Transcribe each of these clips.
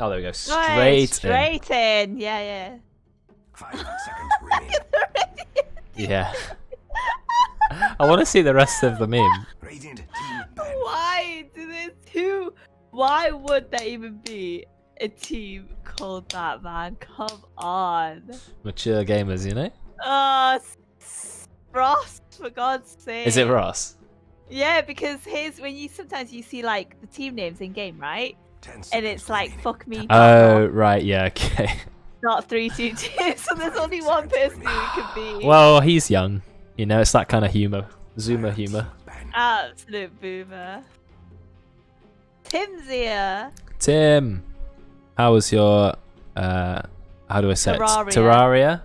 Oh, there we go. Straight in. Yeah. 5 seconds remaining. Yeah. I want to see the rest of the meme. Radiant team ban. Why do this? Why would there even be a team called that, man? Come on. Mature gamers, you know? Ross, for God's sake. Is it Ross? Yeah, because sometimes you see like the team names in game, right? And it's like fuck me. Oh, right, yeah, okay. Not 3-2-2, so there's only one person who it could be. Well, he's young. You know, it's that kind of humor. Zoomer humor. Absolute boomer. Tim's here. Tim, how was your, how do I say Terraria. it? Terraria?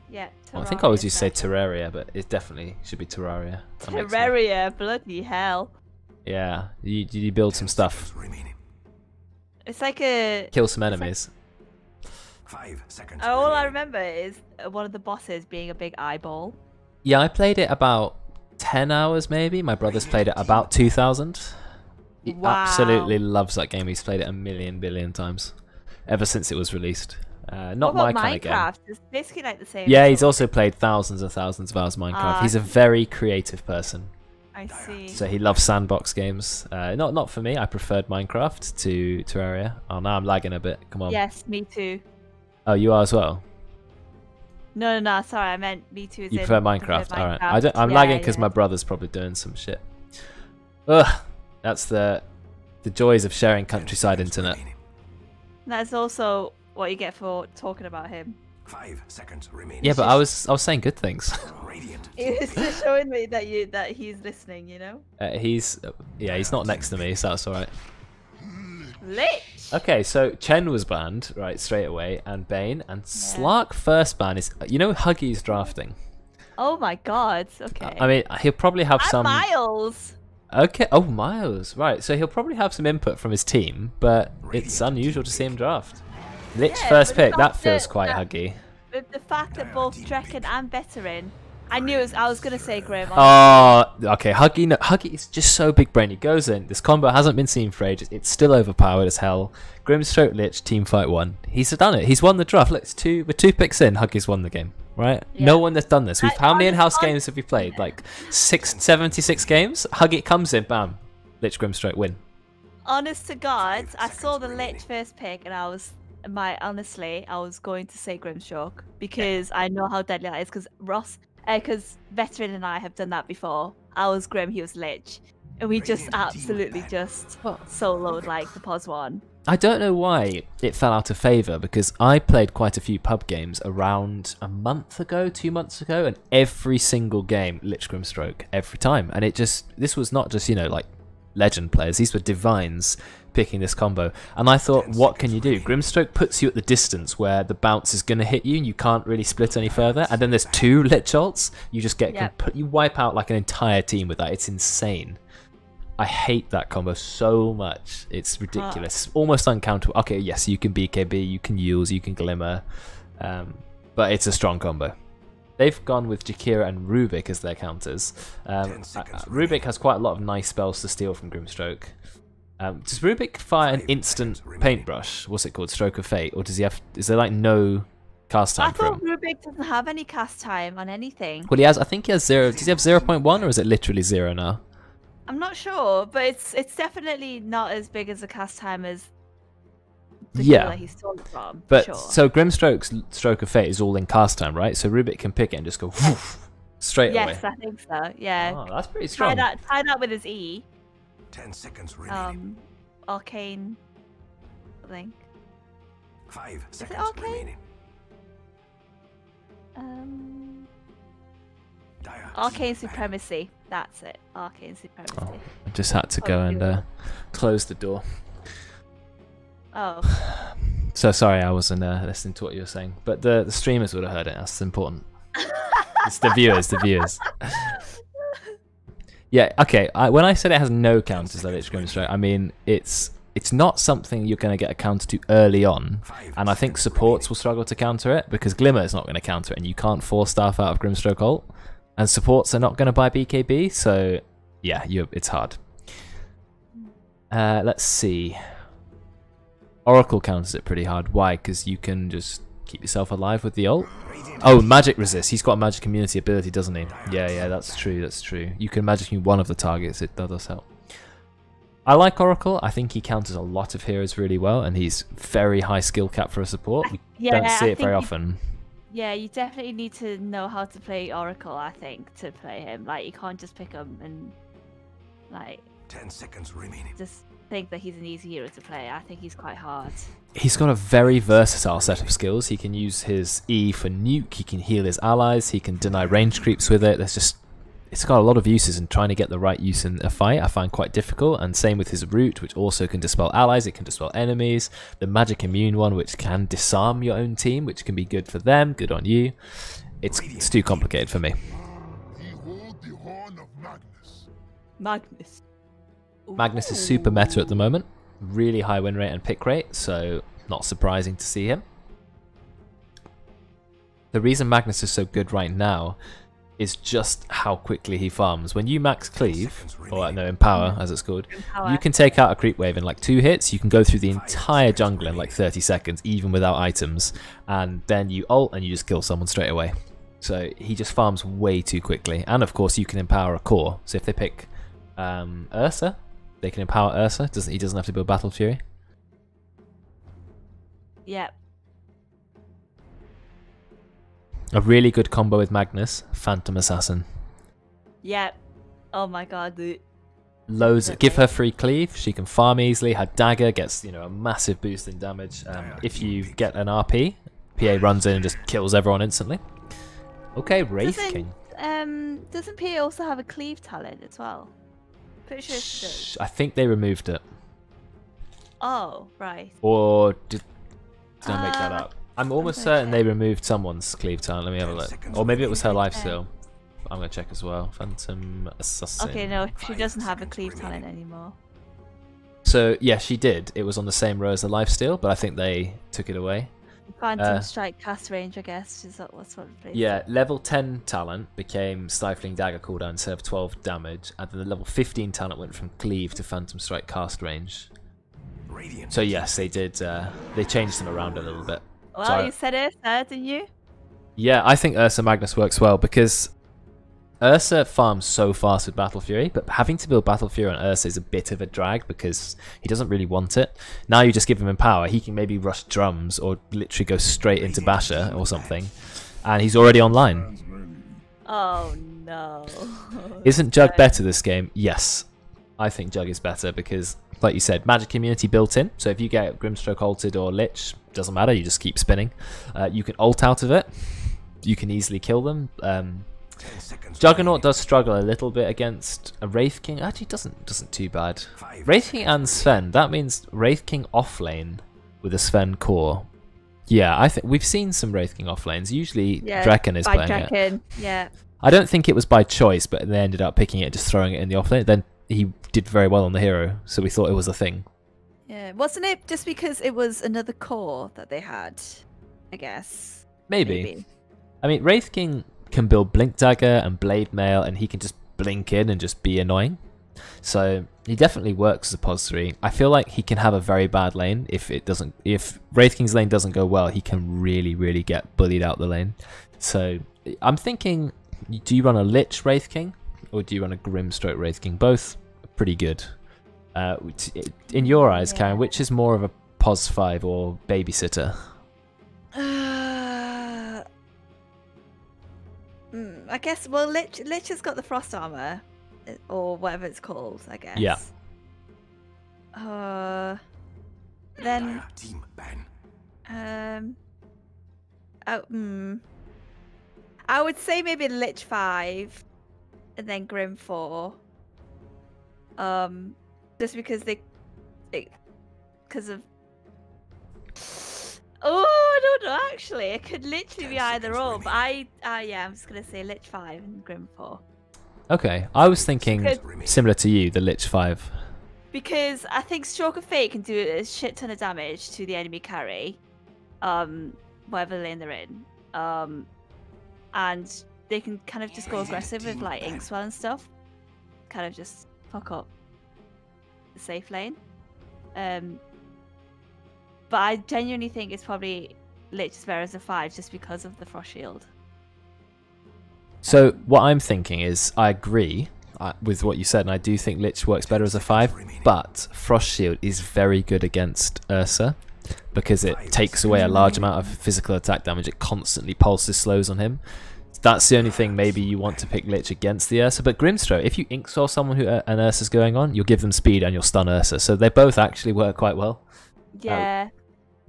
Yeah, Terraria. Well, I think I always used to say Terraria, but it definitely should be Terraria. Terraria, bloody hell. Yeah, you build some stuff. It's like a... Kill some enemies. 5 seconds. All I remember is one of the bosses being a big eyeball. Yeah, I played it about 10 hours maybe. My brother's played it about 2,000. He absolutely loves that game. He's played it a billion times ever since it was released. Not my kind of game. Minecraft? It's basically like the same. Yeah, he's also played thousands and thousands of hours of Minecraft. He's a very creative person. I see. So he loves sandbox games. Not for me. I preferred Minecraft to Terraria. Oh, now I'm lagging a bit. Come on. Yes, me too. Oh, you are as well? No. Sorry, I meant me too. You prefer Minecraft? All right. I'm lagging because my brother's probably doing some shit. Ugh. That's the joys of sharing countryside internet. That's also what you get for talking about him. 5 seconds remaining. Yeah, but I was saying good things. It's just showing me that he's listening, you know. He's not next to me, so that's all right. Lich. Okay, so Chen was banned right straight away, and Bane, and Slark first ban is Huggy's drafting. Oh my God. Okay. I mean, he'll probably have some. Miles. Okay. Oh, Miles. Right. So he'll probably have some input from his team, but it's unusual to see him draft. Lich first pick. That feels quite Huggy. With the fact that both Drekkon and Veteran, I was gonna say Grim. Oh, okay. Huggy is just so big brain. He goes in. This combo hasn't been seen for ages. It's still overpowered as hell. Grimstroke Lich, team fight 1. He's done it. He's won the draft. Look, with 2 picks in, Huggy's won the game. Right? Yeah. No one that's done this. How many in-house games have we played? Like 76 games? Huggy comes in, bam. Lich Grimstroke win. Honest to God, I saw the Lich first pick and I was going to say Grimstroke because I know how deadly that is because Veteran and I have done that before. I was Grim, he was Lich. And we just absolutely just soloed like the POS one. I don't know why it fell out of favour because I played quite a few pub games around a month ago, 2 months ago, and every single game Lich Grimstroke every time. And this was not just, like legend players, these were divines picking this combo. And I thought, what can you do? Grimstroke puts you at the distance where the bounce is going to hit you and you can't really split any further. And then there's 2 Lich ults, you just get you wipe out like an entire team with that. It's insane. I hate that combo so much. It's ridiculous. Almost uncounterable. Okay, yes, you can BKB, you can Yules, you can Glimmer. But it's a strong combo. They've gone with Jakira and Rubik as their counters. Rubik has quite a lot of nice spells to steal from Grimstroke. Does Rubik fire an instant paintbrush? What's it called? Stroke of Fate? Or does he have... Is there like no cast time for him? I thought Rubik doesn't have any cast time on anything. Well, I think he has 0. Does he have 0.1 or is it literally 0 now? I'm not sure, but it's definitely not as big as a cast time as the killer he's stolen from. But so Grimstroke's Stroke of Fate is all in cast time, right? So Rubik can pick it and just go straight away. Yes, I think so. Yeah. Oh, that's pretty strong. Tie that with his E. 10 seconds remaining. Arcane. I think. 5 seconds is it Arcane? remaining. Arcane Supremacy. That's it. Arcane Supremacy. Oh, I just had to go and close the door. Oh. So sorry, I wasn't listening to what you were saying, but the streamers would have heard it. That's important. It's the viewers. Yeah. Okay. When I said it has no counters that it's Grimstroke, I mean it's not something you're going to get a counter to early on, and I think supports will struggle to counter it because Glimmer is not going to counter it, and you can't force staff out of Grimstroke ult. And supports are not going to buy BKB, so yeah, it's hard. Let's see. Oracle counters it pretty hard. Why? Because you can just keep yourself alive with the ult. Oh, magic resist. He's got a magic immunity ability, doesn't he? Yeah, that's true. That's true. You can magic immune one of the targets. That does help. I like Oracle. I think he counters a lot of heroes really well, and he's very high skill cap for a support. We don't see it very often. Yeah, you definitely need to know how to play Oracle, I think, to play him. Like, you can't just pick him and, like... 10 seconds remaining. Just think that he's an easy hero to play. I think he's quite hard. He's got a very versatile set of skills. He can use his E for nuke, he can heal his allies, he can deny range creeps with it. It's got a lot of uses, and trying to get the right use in a fight I find quite difficult, and same with his root, which also can dispel allies, it can dispel enemies. The magic immune one, which can disarm your own team, which can be good for them, good on you. It's too complicated for me. Magnus. Magnus is super meta at the moment, really high win rate and pick rate, so not surprising to see him. The reason Magnus is so good right now is just how quickly he farms. When you max cleave, or no, empower as it's called, you can take out a creep wave in like 2 hits. You can go through the entire jungle in like 30 seconds, even without items, and then you ult and you just kill someone straight away. So he just farms way too quickly. And of course you can empower a core. So if they pick Ursa, they can empower Ursa. He doesn't have to build Battle Fury. Yep. A really good combo with Magnus, Phantom Assassin. Yep. Oh my god, dude. Loads. Give her free cleave. She can farm easily. Her dagger gets, a massive boost in damage. If you get an RP, PA runs in and just kills everyone instantly. Okay, Wraith King. Doesn't PA also have a cleave talent as well? Pretty sure it does. I think they removed it. Oh, right. Or did I make that up? I'm almost certain they removed someone's cleave talent. Let me have a look. Or maybe it was her lifesteal. I'm going to check as well. Phantom Assassin. Okay, no, she doesn't have a cleave talent anymore. So, yeah, she did. It was on the same row as the lifesteal, but I think they took it away. Phantom Strike cast range, I guess. Is that what's what it is? Yeah, level 10 talent became Stifling Dagger cooldown instead of 12 damage, and then the level 15 talent went from Cleave to Phantom Strike cast range. So yes, they did. They changed them around a little bit. Well, so, you said Ursa, didn't you? Yeah, I think Ursa Magnus works well because Ursa farms so fast with Battle Fury, but having to build Battle Fury on Ursa is a bit of a drag because he doesn't really want it. Now you just give him Empower, he can maybe rush drums or literally go straight into Basher or something, and he's already online. Oh no. Isn't Jug better this game? Yes. I think Jug is better because, like you said, magic immunity built in, so if you get Grimstroke ulted or Lich, doesn't matter, you just keep spinning. You can ult out of it, you can easily kill them. Juggernaut does struggle a little bit against a Wraith King. Actually, doesn't too bad. Wraith King and Sven. That means Wraith King offlane with a Sven core. Yeah, I think we've seen some Wraith King offlanes. Usually, Drekkon is playing it. Yeah. I don't think it was by choice, but they ended up picking it and just throwing it in the offlane. Then he did very well on the hero, so we thought it was a thing. Yeah, wasn't it just because it was another core that they had? I guess. Maybe. I mean, Wraith King can build Blink Dagger and Blade Mail, and he can just blink in and just be annoying. So he definitely works as a pos 3. I feel like he can have a very bad lane if Wraith King's lane doesn't go well. He can really get bullied out the lane. So I'm thinking, do you run a Lich Wraith King or do you run a Grimstroke Wraith King? Both are pretty good. In your eyes, Karen, which is more of a pos 5 or babysitter? I guess, well, Lich has got the frost armor, or whatever it's called, I guess. Yeah. Then, Team ban. I would say maybe Lich 5, and then Grim 4. Just because because of. Oh, I don't know, actually. It could literally be either or, but yeah, I'm just going to say Lich 5 and Grim 4. Okay, I was thinking similar to you, the Lich 5. Because I think Stroke of Fate can do a shit ton of damage to the enemy carry, whatever lane they're in. And they can kind of just go aggressive with like Inkswell and stuff. Kind of just fuck up the safe lane. But I genuinely think it's probably Lich is better as a 5 just because of the Frost Shield. So what I'm thinking is, I agree with what you said, and I do think Lich works better as a 5, but Frost Shield is very good against Ursa, because it takes away a large amount of physical attack damage. It constantly pulses slows on him. That's the only thing maybe you want to pick Lich against the Ursa. But Grimstroke, if you ink saw someone who an Ursa's going on, you'll give them speed and you'll stun Ursa. So they both actually work quite well. Yeah.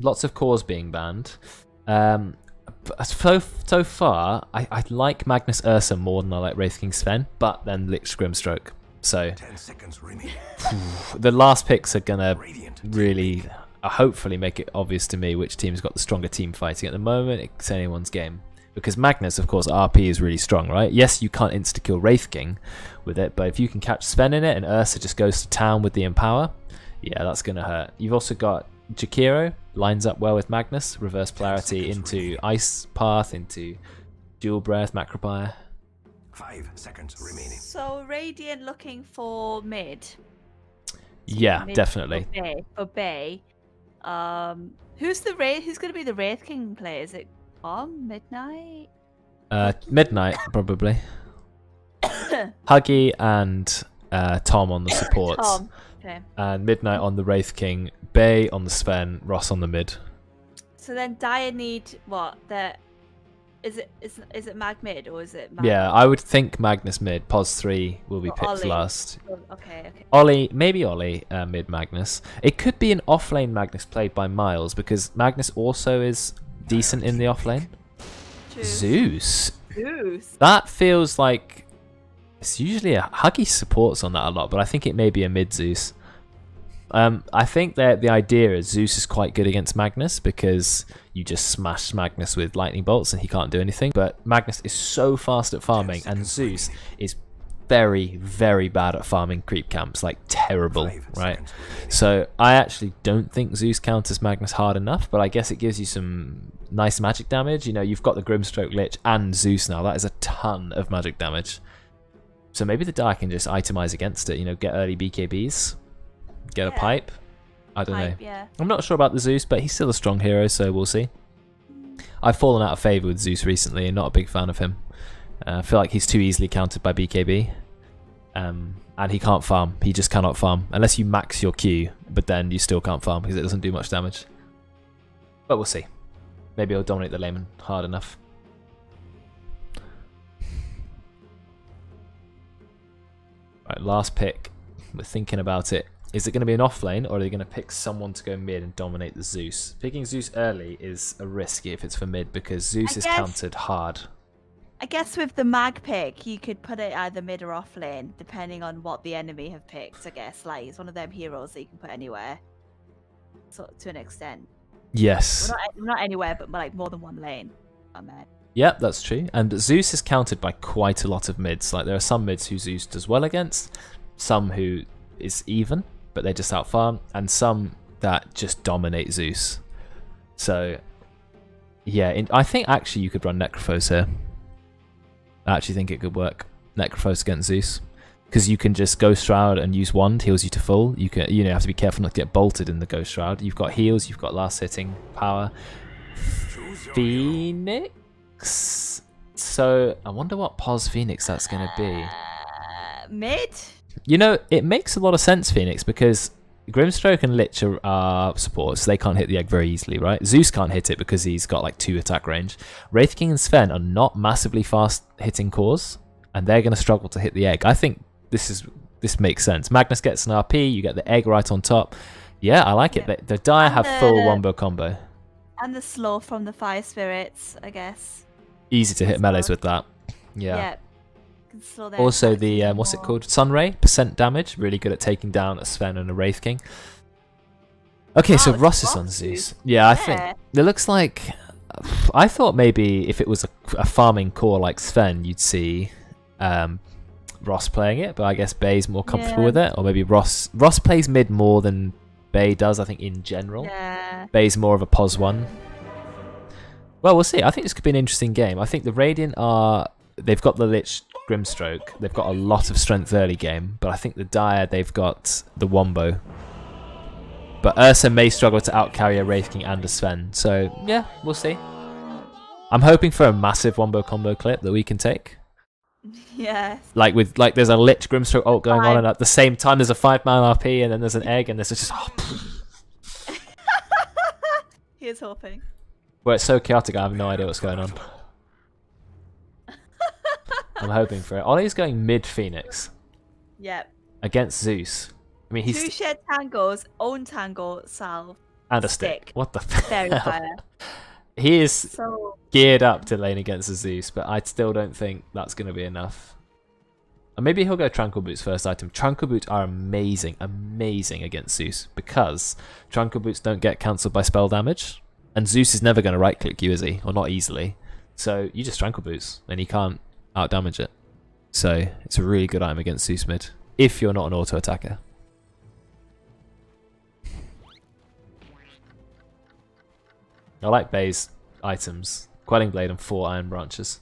Lots of cores being banned. But so far, I like Magnus Ursa more than I like Wraith King Sven, but then Lich Grimstroke. So 10 seconds remaining. the last picks are gonna Radiant. really, hopefully, make it obvious to me which team's got the stronger team fighting. At the moment, it's anyone's game. Because Magnus, of course, RP is really strong, right? Yes, you can't insta-kill Wraith King with it, but if you can catch Sven in it and Ursa just goes to town with the Empower, yeah, that's going to hurt. You've also got Jakiro, lines up well with Magnus, reverse polarity into Ice Path, into Dual Breath, Macropier. 5 seconds remaining. So Radiant looking for mid. Yeah, Mid definitely. For Bay. Who's going to be the Wraith King player? Is it Midnight? Midnight, probably. Huggy and Tom on the supports. Tom. Okay. And Midnight on the Wraith King, Bay on the Sven, Ross on the mid. So then Dire need what? Is it Mag mid or is it Mag? Yeah, I would think Magnus mid. Pos 3 will be Or picked Oli. last. Okay. Oli, maybe Oli, mid Magnus. It could be an offlane Magnus played by Miles, because Magnus also is decent in the offlane. True. Zeus. Zeus. That feels like it's usually a Huggy supports on that a lot, but I think it may be a mid Zeus. I think that the idea is Zeus is quite good against Magnus because you just smash Magnus with lightning bolts and he can't do anything. But Magnus is so fast at farming, and Zeus is very, very bad at farming creep camps, like terrible, right? So I actually don't think Zeus counters Magnus hard enough, but I guess it gives you some nice magic damage. You know, you've got the Grimstroke Lich and Zeus now. That is a ton of magic damage. So maybe the die can just itemize against it, you know, get early BKBs, get a pipe. I don't know. Yeah. I'm not sure about the Zeus, but he's still a strong hero, so we'll see. I've fallen out of favour with Zeus recently and not a big fan of him. I feel like he's too easily countered by BKB. And he can't farm. He just cannot farm. Unless you max your Q, but then you still can't farm because it doesn't do much damage. But we'll see. Maybe he'll dominate the layman hard enough. Right, last pick. We're thinking about it. Is it going to be an offlane, or are they going to pick someone to go mid and dominate the Zeus? Picking Zeus early is a risk if it's for mid, because Zeus is countered hard. I guess with the mag pick, you could put it either mid or off lane, depending on what the enemy have picked, I guess. Like, it's one of them heroes that you can put anywhere, so, to an extent. Yes. Well, not anywhere, but like more than one lane. Yep, that's true. And Zeus is countered by quite a lot of mids. Like, there are some mids who Zeus does well against, some who is even, but they just outfarm, and some that just dominate Zeus. So, yeah, I think actually you could run Necrophos here. I actually think it could work. Necrophos against Zeus. Because you can just Ghost Shroud and use wand, heals you to full. You can, you know, have to be careful not to get bolted in the Ghost Shroud. You've got heals, you've got last hitting power. Phoenix? So, I wonder what Pos Phoenix that's going to be. Mid? You know, it makes a lot of sense, Phoenix, because Grimstroke and Lich are supports. They can't hit the egg very easily, right? Zeus can't hit it because he's got like 2 attack range. Wraith King and Sven are not massively fast hitting cores, and they're going to struggle to hit the egg. I think this makes sense. Magnus gets an RP, you get the egg right on top. Yeah, I like it. The Dire have full wombo combo. And the slow from the Fire Spirits, I guess. Easy to hit melees with that. Yeah. Also the, what's it called? Sunray, percent damage. Really good at taking down a Sven and a Wraith King. Okay, so Ross is on Zeus. Yeah, I think it looks like... I thought maybe if it was a farming core like Sven, you'd see Ross playing it, but I guess Bay's more comfortable with it. Or maybe Ross plays mid more than Bay does, I think, in general. Yeah. Bay's more of a pos 1. Well, we'll see. I think this could be an interesting game. I think the Radiant are... They've got the Lich Grimstroke. They've got a lot of strength early game, but I think the Dire, they've got the Wombo. But Ursa may struggle to outcarry a Wraith King and a Sven. So, yeah, we'll see. I'm hoping for a massive wombo combo clip that we can take. Yes. Like there's a Lich Grimstroke ult going on, and at the same time there's a 5-man RP, and then there's an egg, and there's just Here's hoping. Well, it's so chaotic, I have no idea what's going on. I'm hoping for it. Ollie's going mid Phoenix. Yep. Against Zeus. I mean, he's 2 shared tangos, own tango, salve, and a stick. What the fairy hell? fire. He is So geared up to lane against the Zeus, but I still don't think that's going to be enough. Or maybe he'll go Tranquil Boots first item. Tranquil Boots are amazing, amazing against Zeus, because Tranquil Boots don't get cancelled by spell damage, and Zeus is never going to right click you, is he? Or not easily. So you just Tranquil Boots, and he can't out damage it. So it's a really good item against Zeus mid, if you're not an auto attacker. I like Bay's items. Quelling Blade and 4 Iron Branches.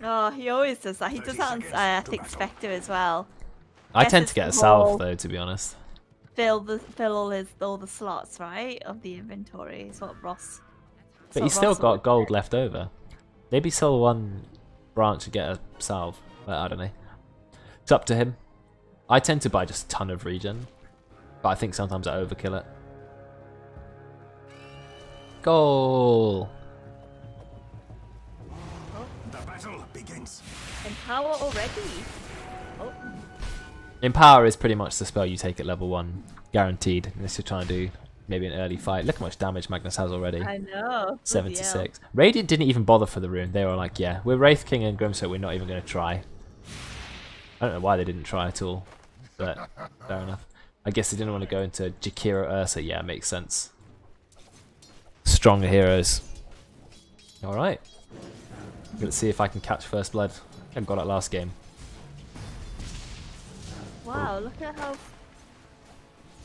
oh, he always does that. He does that on I think Spectre as well. I Guess tend it's to get a the salve whole though, to be honest. Fill all the slots, right, of the inventory. It's what Ross. But he's still got gold left over. Maybe sell 1 branch and get a salve. But I don't know. It's up to him. I tend to buy just a ton of regen, but I think sometimes I overkill it. Goal! The battle begins. Empower already. Oh. Empower is pretty much the spell you take at level 1, guaranteed, unless you're trying to do maybe an early fight. Look how much damage Magnus has already. I know. 76. Radiant didn't even bother for the rune. They were like, yeah, we're Wraith King and Grimstroke, we're not even going to try. I don't know why they didn't try at all, but fair enough. I guess they didn't want to go into Jakiro Ursa. Yeah, makes sense. Stronger heroes. Alright. Let's see if I can catch first blood. I got it last game. Wow, look at how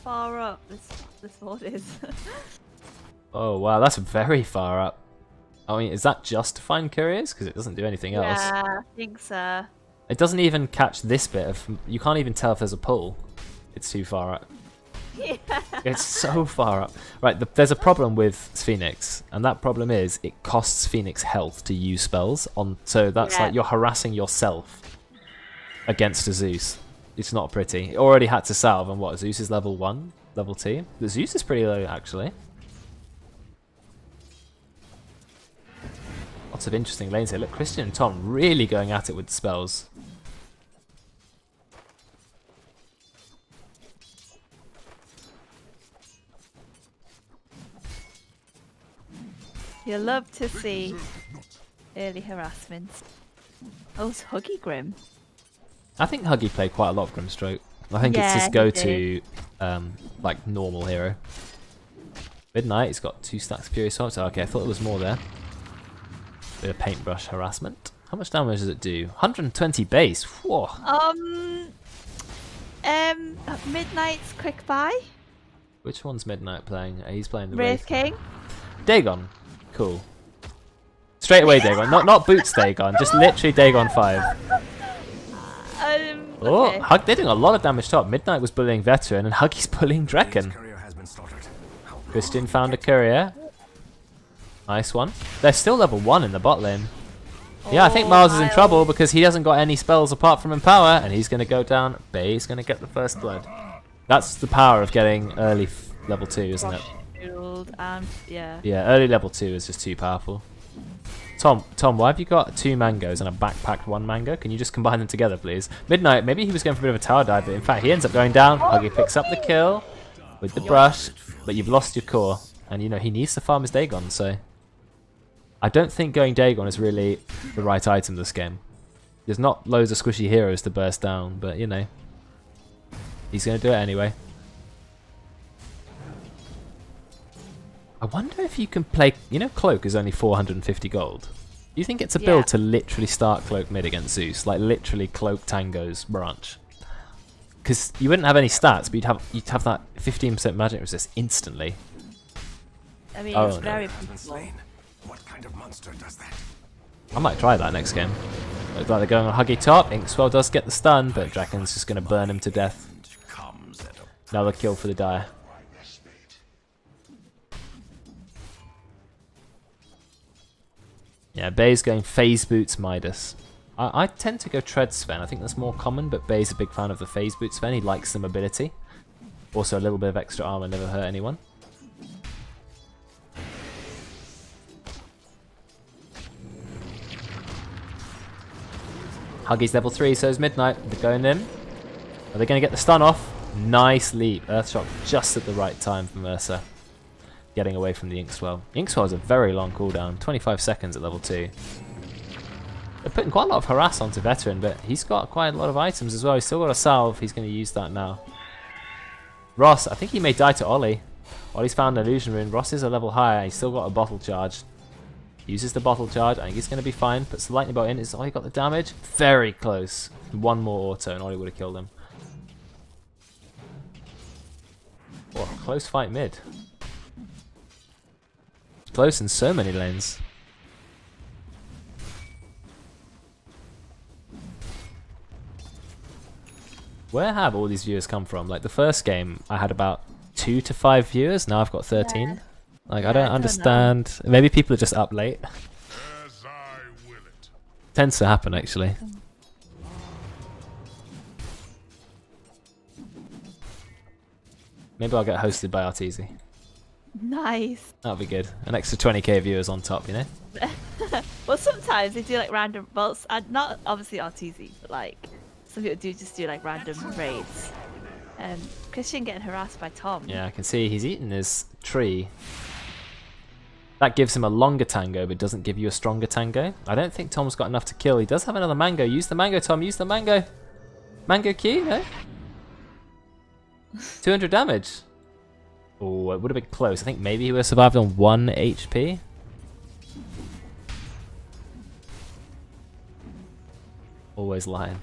far up this board is. Oh wow, that's very far up. I mean, is that just to find couriers? Because it doesn't do anything else. Yeah, I think so. It doesn't even catch this bit of... You can't even tell if there's a pull. It's too far up. Yeah. It's so far up. Right, there's a problem with Phoenix, and that problem is it costs Phoenix health to use spells. So that's like you're harassing yourself against a Zeus. It's not pretty. It already had to salve, and what, Zeus is level 1? Level 2? The Zeus is pretty low, actually. Lots of interesting lanes here. Look, Christian and Tom really going at it with the spells. You love to see early harassment. Oh, it's Huggy Grim. I think Huggy played quite a lot of Grimstroke. I think it's his go-to, like, normal hero. Midnight, he's got 2 stacks of Fury Swords. So, okay, I thought there was more there. Bit of paintbrush harassment. How much damage does it do? 120 base. Whoa. Midnight's quick buy. Which one's Midnight playing? He's playing the Wraith King. Dagon. Cool. Straight away Dagon. Not Boots Dagon, just literally Dagon 5. Oh, Okay. They're doing a lot of damage top. Midnight was bullying Veteran and Huggy's bullying Drekkon. Christian found a courier. Nice one. They're still level 1 in the bot lane. Yeah, I think Miles is in trouble because he hasn't got any spells apart from Empower, and he's going to go down. Bay's going to get the first blood. That's the power of getting early level 2, isn't it? Yeah, early level 2 is just too powerful. Tom, why have you got 2 mangoes and a backpacked 1 mango? Can you just combine them together, please? Midnight, maybe he was going for a bit of a tower dive, but in fact he ends up going down. Huggy picks up the kill with the brush, but you've lost your core. And you know, he needs to farm his Dagon, so... I don't think going Dagon is really the right item this game. There's not loads of squishy heroes to burst down, but you know. He's going to do it anyway. I wonder if you can play... You know Cloak is only 450 gold. Do you think it's a build to literally start Cloak mid against Zeus? Like literally Cloak Tango's branch? Because you wouldn't have any stats, but you'd have that 15% magic resist instantly. I mean, it's very possible. What kind of monster does that? I might try that next game. Looks like they're going on Huggy top. Inkswell does get the stun, but Drekkon's just going to burn him to death. Another kill for the Dire. Yeah, Bay's going phase boots Midas. I tend to go tread Sven. I think that's more common, but Bay's a big fan of the phase boot Sven. He likes the mobility. Also, a little bit of extra armor never hurt anyone. Huggy's level 3, so is Midnight. They're going in. Are they going to get the stun off? Nice leap. Earthshock just at the right time for Mercer. Getting away from the Inkswell. Inkswell has a very long cooldown. 25 seconds at level 2. They're putting quite a lot of harass onto Veteran, but he's got quite a lot of items as well. He's still got a salve. He's going to use that now. Ross, I think he may die to Oli. Oli's found an illusion rune. Ross is a level higher. He's still got a bottle charge. Uses the bottle charge. I think he's going to be fine. Puts the lightning bolt in. Is Oli got the damage? Very close. One more auto and Oli would have killed him. What a close fight mid. Close in so many lanes. Where have all these viewers come from? Like the first game, I had about 2 to 5 viewers. Now I've got 13. Yeah. Like I don't understand. Maybe people are just up late. As I will it. Tends to happen actually. Maybe I'll get hosted by Arteezy. Nice. That'll be good. An extra 20k viewers on top, you know? Well, sometimes they do like random, well, not obviously Arteezy, but like some people do just do like random raids. Christian getting harassed by Thom. Yeah, I can see he's eating his tree. That gives him a longer tango, but doesn't give you a stronger tango. I don't think Thom's got enough to kill. He does have another mango. Use the mango, Thom. Use the mango. Mango Q, no? 200 damage. Oh, it would have been close. I think maybe he would have survived on 1 HP. Always lying.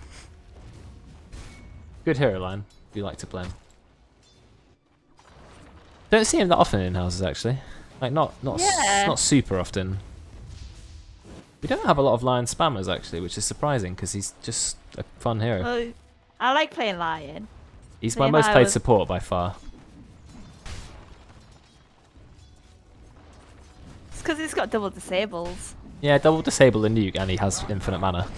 Good hero line. Do you like to play him? Don't see him that often in houses actually. Like not super often. We don't have a lot of lion spammers actually, which is surprising because he's just a fun hero. Oh, I like playing lion. He's my most played support by far. It's because he's got double disables. Yeah, double disable the nuke and he has infinite mana.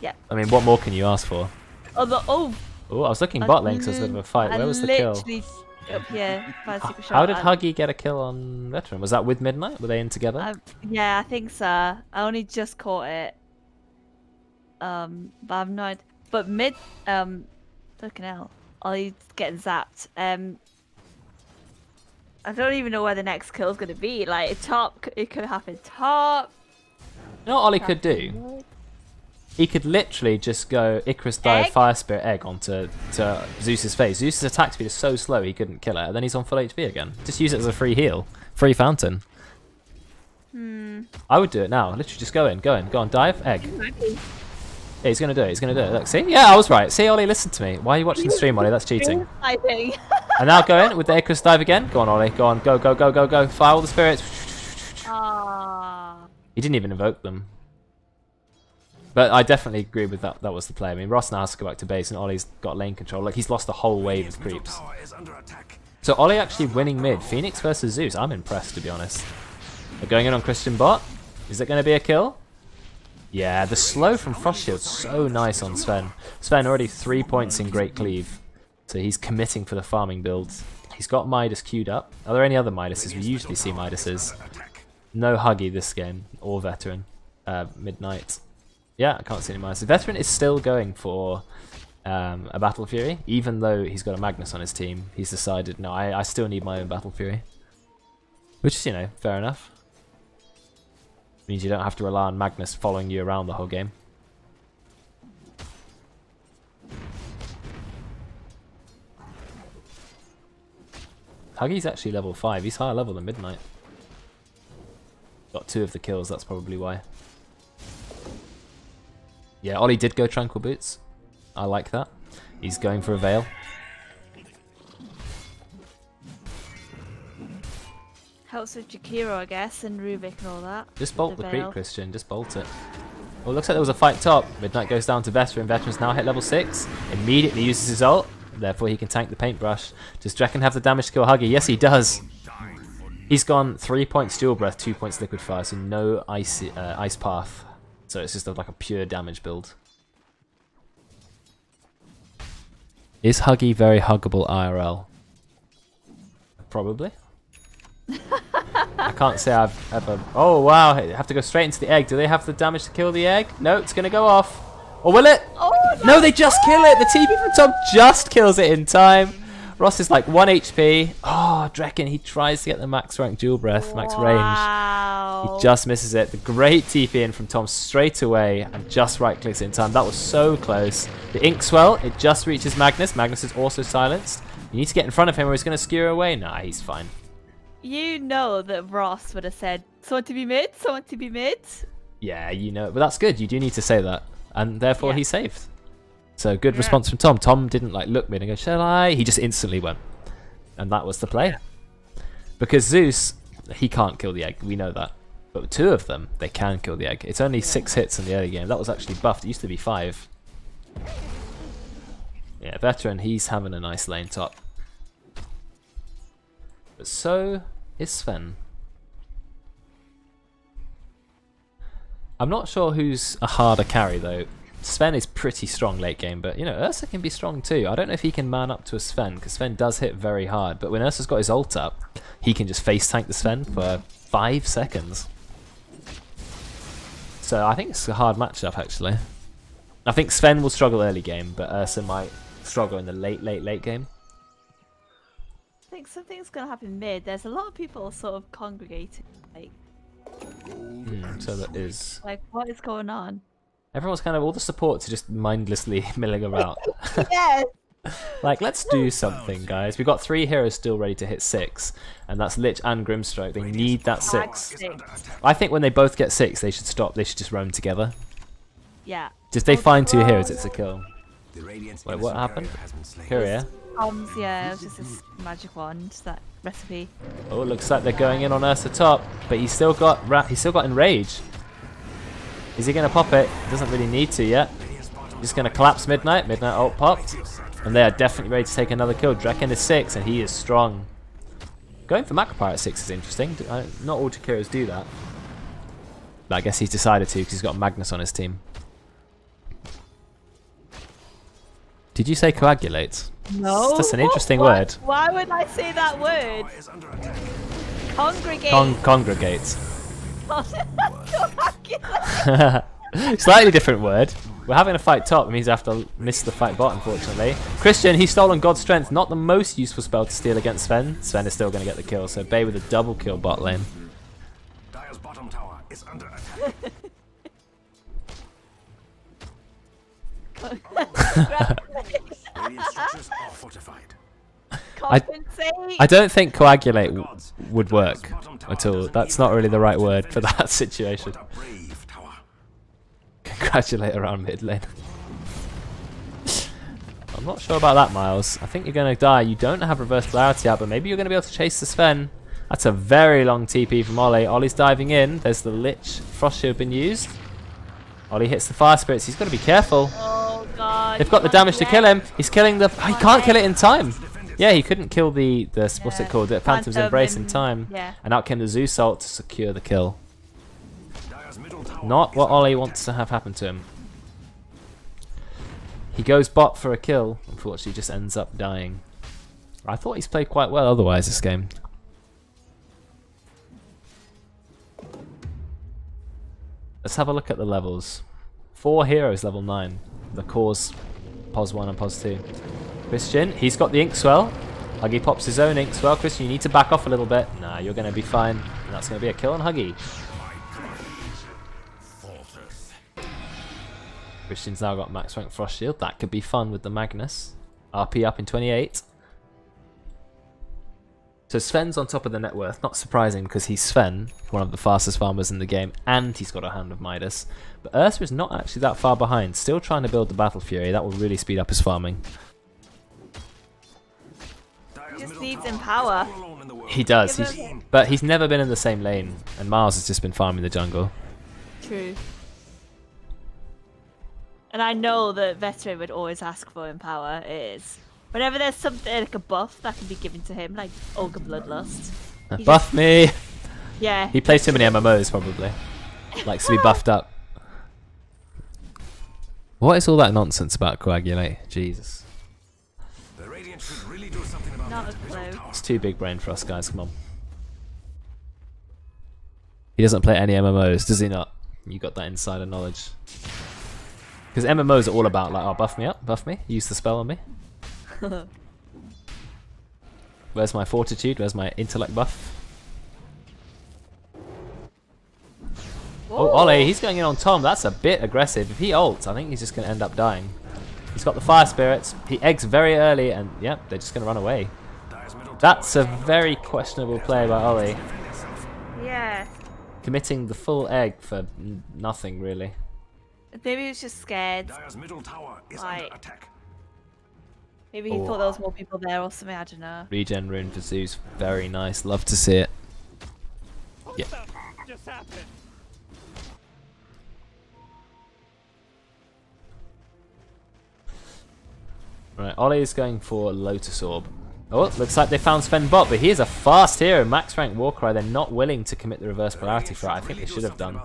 Yeah. I mean, what more can you ask for? Oh, I was looking bot lane because there's a bit of a fight. Where was the kill? Up here by super shot. How did Huggy get a kill on Veteran? Was that with Midnight? Were they in together? Yeah, I think so. I only just caught it. But I'm not. But mid, fucking hell, Ollie's getting zapped. I don't even know where the next kill's gonna be. Like top, it could happen top. You know what Ollie could do? He could literally just go Icarus Dive Fire Spirit Egg onto Zeus's face. Zeus's attack speed is so slow he couldn't kill it, and then he's on full HP again. Just use it as a free heal. Free fountain. I would do it now. Literally just go on, dive, egg. Yeah, he's gonna do it, Look, see? Yeah, I was right. See, Ollie, listen to me. Why are you watching the stream, Ollie? That's cheating. I think. And now go in with the Icarus Dive again. Go on, Ollie. Go on. Go. Fire all the spirits. He didn't even invoke them. But I definitely agree with that. That was the play. I mean, Ross now has to go back to base, and Ollie's got lane control. Like, he's lost a whole wave of creeps. So Ollie actually winning mid. Phoenix versus Zeus. I'm impressed, to be honest. They're going in on Christian bot. Is it going to be a kill? Yeah, the slow from Frost Shield, so nice on Sven. Sven already 3 points in Great Cleave. So he's committing for the farming build. He's got Midas queued up. Are there any other Midases? We usually see Midases. No Huggy this game, or Veteran. Midnight. Yeah, I can't see any Midas. The Veteran is still going for a Battle Fury, even though he's got a Magnus on his team. He's decided, no, I still need my own Battle Fury. Which is, you know, fair enough. Means you don't have to rely on Magnus following you around the whole game. Huggy's actually level 5. He's higher level than Midnight. Got 2 of the kills, that's probably why. Yeah, Ollie did go Tranquil Boots. I like that. He's going for a Veil. Helps with Jakiro, I guess, and Rubik and all that. Just bolt the creep, Christian. Just bolt it. Well, looks like there was a fight top. Midnight goes down to Veteran. Veteran's now hit level 6. Immediately uses his ult. Therefore, he can tank the paintbrush. Does Drekkon have the damage to kill Huggy? Yes, he does. He's gone 3 points dual breath, 2 points liquid fire, so no ice path. So it's just like a pure damage build. Is Huggy very huggable IRL? Probably. I can't say I've ever... Oh wow, I have to go straight into the egg. Do they have the damage to kill the egg? No, it's going to go off. Or will it? Oh, No, they just kill it. The TP from Tom just kills it in time. Ross is like 1 HP. Oh, Drekkon, he tries to get the max rank dual breath, max range. He just misses it. The great TP in from Tom straight away and just right clicks it in time. That was so close. The ink swell, it just reaches Magnus. Magnus is also silenced. You need to get in front of him or he's going to skewer away. Nah, he's fine. You know that Ross would have said, someone to be mid, someone to be mid. Yeah, you know, but that's good. You do need to say that. And therefore Yeah. he's saved. So good response from Tom. Tom didn't like look mid and go, shall I? He just instantly went. And that was the play. Because Zeus, he can't kill the egg. We know that. But 2 of them, they can kill the egg. It's only 6 hits in the early game. That was actually buffed. It used to be 5. Yeah, Veteran, he's having a nice lane top. But so is Sven. I'm not sure who's a harder carry though. Sven is pretty strong late game, but you know, Ursa can be strong too. I don't know if he can man up to a Sven, because Sven does hit very hard, but when Ursa's got his ult up, he can just face tank the Sven for 5 seconds. So I think it's a hard matchup actually. I think Sven will struggle early game, but Ursa might struggle in the late game. I think something's going to happen mid. There's a lot of people sort of congregating. Like, So that is... like, what is going on? Everyone's kind of, all the supports are just mindlessly milling around. Yes! Like, let's do something, guys. We've got 3 heroes still ready to hit 6, and that's Lich and Grimstroke. They need that 6. I think when they both get 6, they should stop. They should just roam together. Yeah. Just they find 2 heroes, it's a kill. Wait, what happened? Courier? Yeah, it was just this magic wand, that recipe. Oh, looks like they're going in on Ursa top, but he's still got enrage. Is he going to pop it? Doesn't really need to yet. Just going to collapse Midnight. Midnight ult popped. And they are definitely ready to take another kill. Drekkon is 6 and he is strong. Going for Macropyre at 6 is interesting. Not all Jakiros do that. But I guess he's decided to because he's got Magnus on his team. Did you say coagulate? No. That's an interesting word. Why would I say that word? Congregate. Congregate. Coagulate. Slightly different word. We're having a fight top. It means I have to miss the fight bot, unfortunately. Christian, he's stolen God's Strength. Not the most useful spell to steal against Sven. Sven is still going to get the kill, so Bay with a double kill bot lane. Dire's bottom tower is under attack. Radiant structures are fortified. I don't think coagulate would work at all. That's not really the right word for that situation. What a brave tower. Congratulate around mid lane. I'm not sure about that, Miles. I think you're going to die. You don't have reverse polarity out, but maybe you're going to be able to chase the Sven. That's a very long TP from Oli. Oli's diving in. There's the Lich Frost Shield been used. Oli hits the Fire Spirits. He's got to be careful. Oh god. They've got the damage to kill him. He's killing the... he can't kill it in time. Yeah, he couldn't kill the what's it called? The Phantom's Embrace in time. Yeah. And out came the Zeus ult to secure the kill. Not what Oli wants to have happen to him. He goes bot for a kill. Unfortunately, just ends up dying. I thought he's played quite well otherwise this game. Let's have a look at the levels. 4 heroes level 9. The cores, pos 1 and pos 2. Christian, he's got the ink swell. Huggy pops his own ink swell. Christian, you need to back off a little bit. Nah, you're going to be fine. And that's going to be a kill on Huggy. Christian's now got max rank Frost Shield. That could be fun with the Magnus. RP up in 28. So Sven's on top of the net worth. Not surprising because he's Sven, one of the fastest farmers in the game, and he's got a Hand of Midas. But Ursa is not actually that far behind. Still trying to build the Battle Fury. That will really speed up his farming. He just needs Empower. He does. But he's never been in the same lane. And Miles has just been farming the jungle. True. And I know that Veteran would always ask for Empower. It is. Whenever there's something like a buff that can be given to him, like Ogre Bloodlust, Buff me! Yeah. He plays too many MMOs, probably. Likes to be buffed up. What is all that nonsense about coagulate? Jesus. The Radiant should really do something about Not that a middle clue. tower. It's too big brain for us, guys. Come on. He doesn't play any MMOs, does he not? You got that insider knowledge. Because MMOs are all about, like, oh, buff me up, buff me, use the spell on me. Where's my fortitude? Where's my intellect buff? Oh, Oli, he's going in on Thom. That's a bit aggressive. If he ults, I think he's just going to end up dying. He's got the fire spirits. He eggs very early, and yep, they're just going to run away. Dire's middle tower That's a is under very attack. questionable play by Oli. Defend yourself. Yeah. Committing the full egg for nothing, really. Maybe he was just scared. Dire's middle tower is Right. under attack. Maybe he Oh. thought there was more people there or something. I don't know. Regen rune for Zeus. Very nice. Love to see it. Yeah. Right, Oli is going for Lotus Orb. Oh, looks like they found Sven bot, but he is a fast hero. Max rank Warcry. They're not willing to commit the reverse polarity for it. I think they should have done.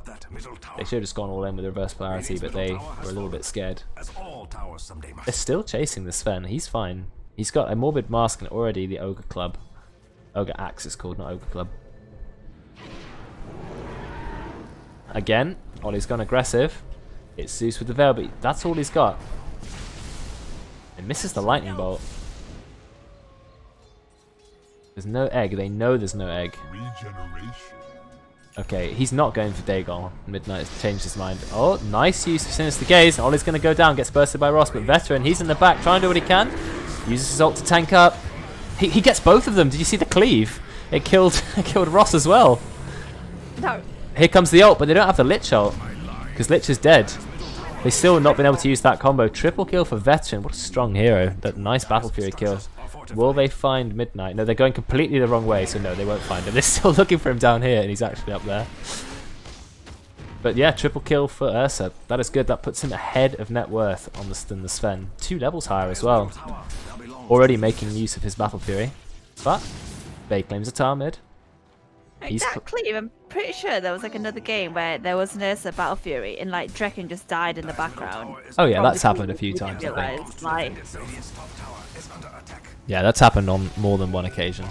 They should have just gone all in with the reverse polarity, but they were a little bit scared. As all towers someday must. They're still chasing the Sven. He's fine. He's got a Morbid Mask and already the Ogre Club. Ogre Axe it's called, not Ogre Club. Again, Oli's gone aggressive. It's Zeus with the Veil, but that's all he's got. It misses the Lightning Bolt. There's no egg. They know there's no egg. Regeneration. Okay, he's not going for Dagon. Midnight has changed his mind. Oh, nice use of Sinister Gaze. Oli's going to go down, gets bursted by Ross, but Veteran, he's in the back, trying to do what he can. Uses his ult to tank up. He gets both of them. Did you see the cleave? It killed Ross as well. No. Here comes the ult, but they don't have the Lich ult, because Lich is dead. They've still not been able to use that combo. Triple kill for Veteran. What a strong hero. That nice Battle Fury kill. Will they find Midnight? No, they're going completely the wrong way, so no, they won't find him. They're still looking for him down here, and he's actually up there. But yeah, triple kill for Ursa. That is good. That puts him ahead of net worth on than the Sven. 2 levels higher as well. Already making use of his Battle Fury. But Bay claims a tower mid. Exactly. I'm pretty sure there was like another game where there was an Ursa Battle Fury and like Drekkon just died in the background. Oh yeah, that's Probably happened a few times, I think. realized, like, Radiant's top tower is under attack. Yeah, that's happened on more than one occasion.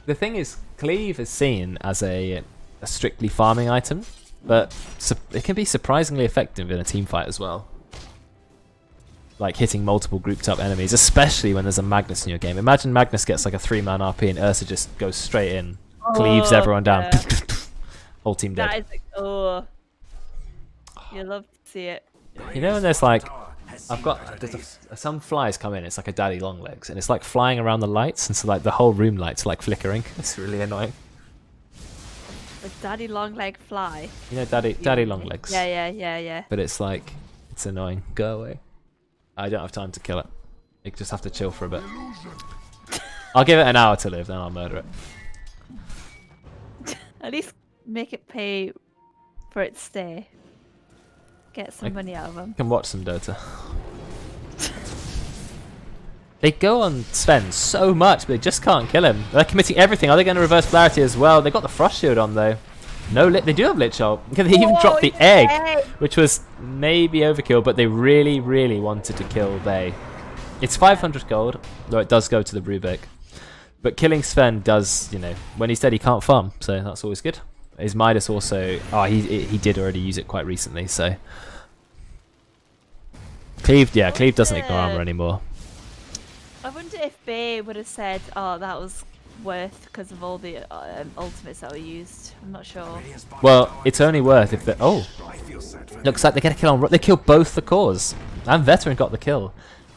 The thing is, Cleave is seen as a strictly farming item, but it can be surprisingly effective in a team fight as well. Like hitting multiple grouped up enemies, especially when there's a Magnus in your game. Imagine Magnus gets like a 3-man RP and Ursa just goes straight in, cleaves everyone down. yeah. Whole team dead. that is like, oh, you love to see it. You know when there's like, some flies come in, it's like a daddy long legs, and it's like flying around the lights, and so like the whole room lights like flickering. It's really annoying. The daddy long leg fly. You know daddy long legs. Yeah. But it's like, it's annoying. Go away. I don't have time to kill it. You just have to chill for a bit. I'll give it an hour to live, then I'll murder it. At least make it pay for its stay. Get some money out of them. You can watch some Dota. They go on Sven so much, but they just can't kill him. They're committing everything. Are they going to reverse polarity as well? They got the frost shield on though. No, they do have Lich ult. They even dropped the egg, which was maybe overkill, but they really, really wanted to kill Bay. It's 500 gold, though it does go to the Rubik. But killing Sven does, you know, when he's dead he can't farm, so that's always good. His Midas also, he did already use it quite recently, so. Cleave doesn't ignore armor anymore. I wonder if Bay would have said, oh, that was worth because of all the ultimates that were used. I'm not sure. Well, it's only worth if they. Oh, looks like they get a kill on. They kill both the cores, and Veteran got the kill.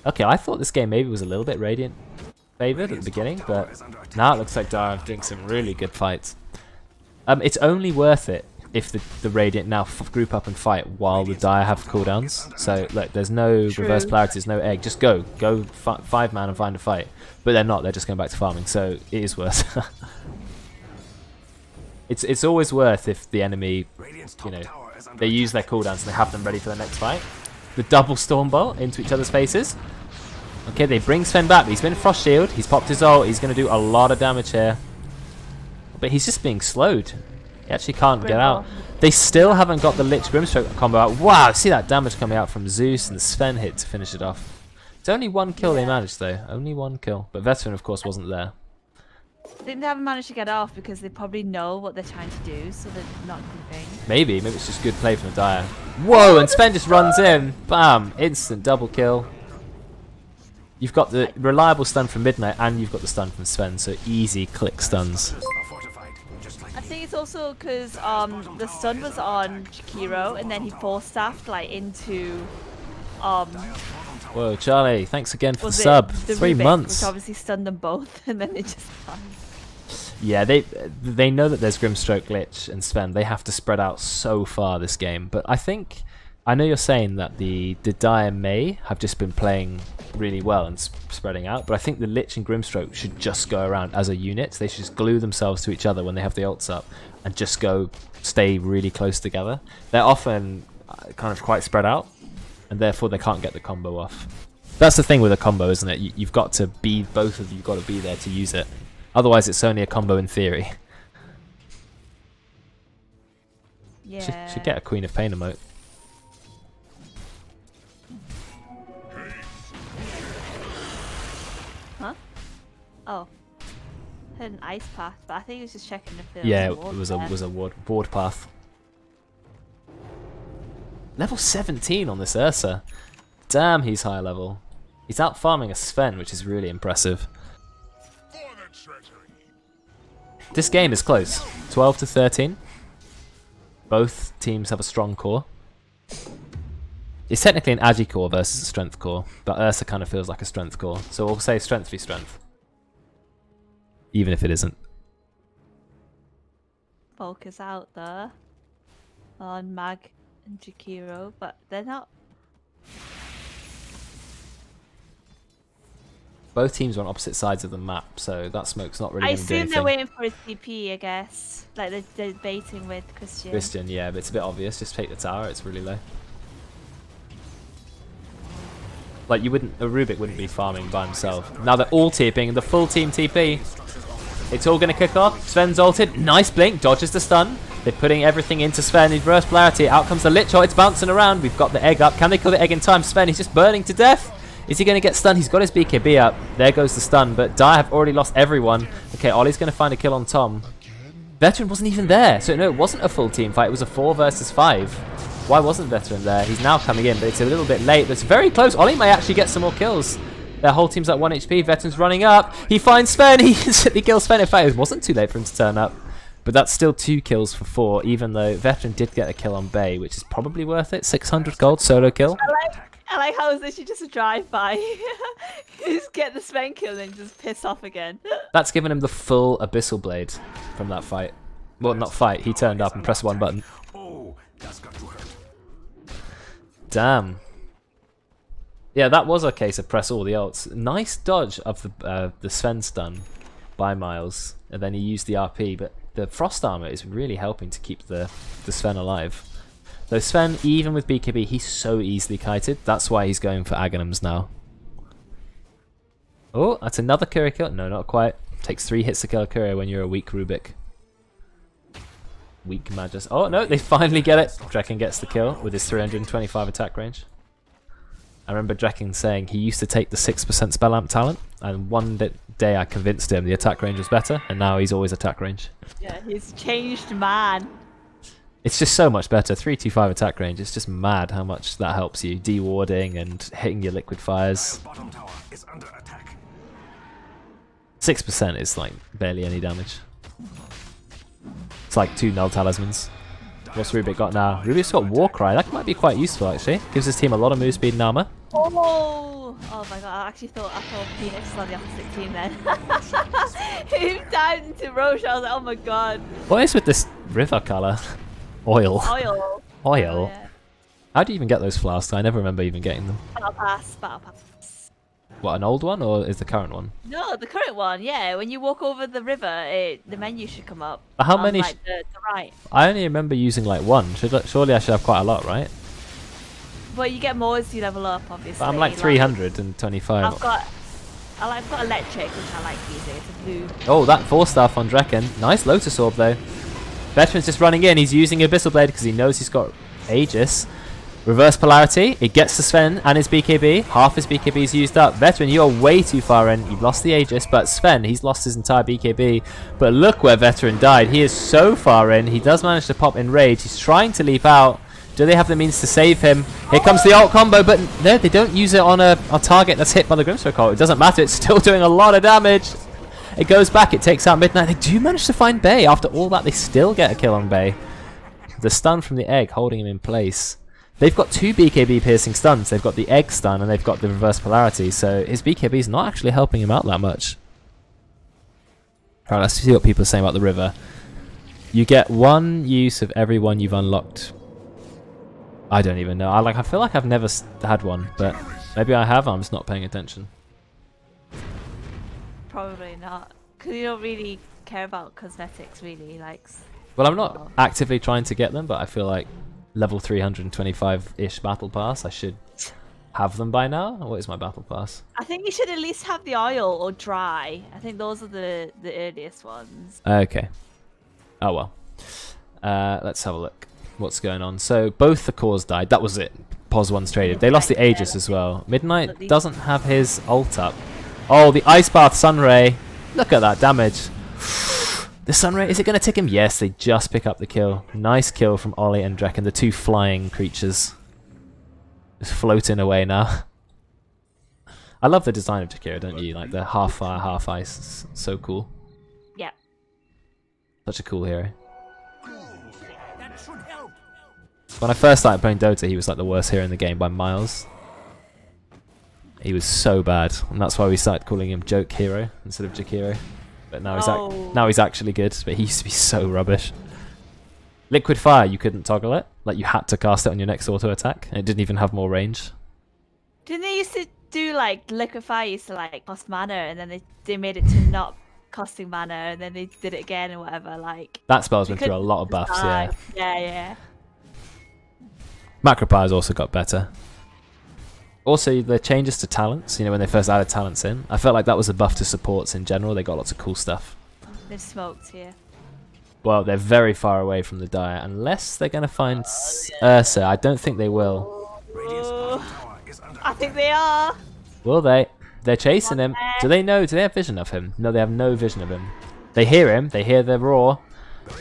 Okay, I thought this game maybe was a little bit Radiant favored at the beginning, but now it looks like Dire doing some really good fights. It's only worth it if the Radiant now group up and fight while the Dire have cooldowns. So look, there's no reverse polarity, there's no egg. Just go 5-man and find a fight. But they're not. They're just going back to farming. So it is worth. It's always worth if the enemy, you know, they use their cooldowns and they have them ready for the next fight. The double storm bolt into each other's faces. Okay, they bring Sven back. But he's been frost shield. He's popped his ult. He's going to do a lot of damage here. But he's just being slowed. He actually can't get out. They still haven't got the Lich Grimstroke combo out. Wow, see that damage coming out from Zeus and the Sven hit to finish it off. It's only one kill they managed though. Only one kill. But Veteran of course wasn't there. I think they haven't managed to get off because they probably know what they're trying to do, so they're not moving. Maybe it's just good play from the Dire. Whoa, and Sven just runs in. Bam, instant double kill. You've got the reliable stun from Midnight and you've got the stun from Sven, so easy click stuns. I think it's also because the stun was on Chikiro and then he force-staffed like into Whoa, Charlie, thanks again for the was sub. it the 3 Rubik, months. which obviously stunned them both, and then they just died. Yeah, they know that there's Grimstroke, Lich, and Sven. They have to spread out so far this game. But I know you're saying that the Dire may have just been playing really well and spreading out, but I think the Lich and Grimstroke should just go around as a unit. They should just glue themselves to each other when they have the ults up and just stay really close together. They're often kind of quite spread out, and therefore they can't get the combo off. That's the thing with a combo, isn't it? You've got to be, both of you got to be there to use it. Otherwise it's only a combo in theory. Yeah. Should get a Queen of Pain emote. Huh? Oh. Heard an ice path, but I think it was just checking if there Yeah, was it was a ward path. Level 17 on this Ursa. Damn, he's high level. He's out farming a Sven, which is really impressive. This game is close. 12 to 13. Both teams have a strong core. It's technically an Agi core versus a strength core, but Ursa kind of feels like a strength core. So we'll say strength v strength. Even if it isn't. Bulk is out there on Mag and Jakiro, but they're not. Both teams are on opposite sides of the map, so that smoke's not really I going to do assume anything. they're waiting for a TP, I guess. Like they're baiting with Christian. Christian, yeah, but it's a bit obvious. Just take the tower, it's really low. Like a Rubik wouldn't be farming by himself. Now they're all TPing, the full team TP. It's all going to kick off. Sven's ulted. Nice blink. Dodges the stun. They're putting everything into Sven. Reverse polarity. Out comes the Lich. Oh, it's bouncing around. We've got the egg up. Can they kill the egg in time? Sven, he's just burning to death. Is he going to get stunned? He's got his BKB up. There goes the stun. But Dire have already lost everyone. Okay, Oli's going to find a kill on Tom. Veteran wasn't even there. So no, it wasn't a full team fight. It was a 4 versus 5. Why wasn't Veteran there? He's now coming in, but it's a little bit late. But it's very close. Oli may actually get some more kills. Their whole team's at 1 HP. Veteran's running up. He finds Sven. He instantly kills Sven. In fact, it wasn't too late for him to turn up. But that's still 2 kills for 4, even though Veteran did get a kill on Bay, which is probably worth it. 600 gold solo kill. I like how it's literally just a drive-by. Just get the Sven kill and just piss off again. That's given him the full Abyssal Blade from that fight. Well, not fight. He turned up and pressed 1 button. Oh, that's got to hurt. Damn. Yeah, that was a case of press all the ults. Nice dodge of the Sven stun by Miles, and then he used the RP, but the Frost Armor is really helping to keep the Sven alive. Though Sven, even with BKB, he's so easily kited. That's why he's going for Aghanims now. Oh, that's another courier kill. No, not quite. Takes 3 hits to kill a courier when you're a weak Rubik. Weak Magus. Oh, no, they finally get it. Drekkon gets the kill with his 325 attack range. I remember Drekkon saying he used to take the 6% spell amp talent, and one day I convinced him the attack range was better, and now he's always attack range. Yeah, he's changed man. It's just so much better. 325 attack range. It's just mad how much that helps you. De-warding and hitting your liquid fires. Bottom tower is under attack. 6% is like barely any damage. It's like 2 null talismans. What's Rubik got now? Rubik's got Warcry. That might be quite useful actually. Gives his team a lot of move speed and armor. Oh my god, I thought Phoenix was on the opposite team then. He dived into Roche, I was like, oh my god. What is with this river colour? Oil. Oil. Oil? Yeah. How do you even get those flasks? I never remember even getting them. Battle pass. What, an old one or is the current one? No, the current one, yeah. When you walk over the river, the menu should come up. How many? Like the right. I only remember using like 1. Surely I should have quite a lot, right? But you get more as you level up, obviously. But I'm like 325. I've got electric, which I like using. It's a blue. Oh, that 4-star on Drekkon. Nice Lotus Orb though. Veteran's just running in. He's using Abyssal Blade because he knows he's got Aegis. Reverse Polarity. It gets to Sven and his BKB. Half his BKB is used up. Veteran, you're way too far in. You've lost the Aegis, but Sven, he's lost his entire BKB. But look where Veteran died. He is so far in. He does manage to pop in Rage. He's trying to leap out. Do they have the means to save him? Here comes the ult combo, but no, they don't use it on a target that's hit by the Grimstroke ult. It doesn't matter. It's still doing a lot of damage. It goes back. It takes out Midnight. They do manage to find Bay. After all that, they still get a kill on Bay. The stun from the egg holding him in place. They've got 2 BKB piercing stuns. They've got the egg stun and they've got the reverse polarity. So his BKB is not actually helping him out that much. Alright, let's see what people are saying about the river. You get 1 use of every one you've unlocked. I don't even know. I feel like I've never had one, but maybe I have. I'm just not paying attention. Probably not, because you don't really care about cosmetics, really. Well, I'm not actively trying to get them, but I feel like level 325-ish battle pass, I should have them by now. What is my battle pass? I think you should at least have the oil or dry. I think those are the earliest ones. Okay. Oh well. Let's have a look. What's going on? So both the cores died. That was it. Pos 1's traded. They lost the Aegis as well. Midnight doesn't have his ult up. Oh, the Ice Bath Sunray. Look at that damage. The Sunray, is it going to tick him? Yes, they just pick up the kill. Nice kill from Oli and Drekkon, the 2 flying creatures. Just floating away now. I love the design of Jakiro, don't you? Like the half fire, half ice. It's so cool. Yeah. Such a cool hero. When I first started playing Dota, he was like the worst hero in the game by miles. He was so bad, and that's why we started calling him Joke Hero instead of Jakiro. But now he's actually good, but he used to be so rubbish. Liquid Fire, you couldn't toggle it. Like, you had to cast it on your next auto attack, and it didn't even have more range. Didn't they used to do, like, Liquid Fire used to, like, cost mana, and then they made it to not costing mana, and then they did it again or whatever, like... That spell's been through a lot of buffs, yeah. Yeah. Macropire's also got better. Also, the changes to talents, you know, when they first added talents in, I felt like that was a buff to supports in general. They got lots of cool stuff. They've smoked here. Well, they're very far away from the Dire, unless they're going to find Ursa. I don't think they will. I think they are. Will they? They're chasing him. Do they know? Do they have vision of him? No, they have no vision of him. They hear him. They hear the roar.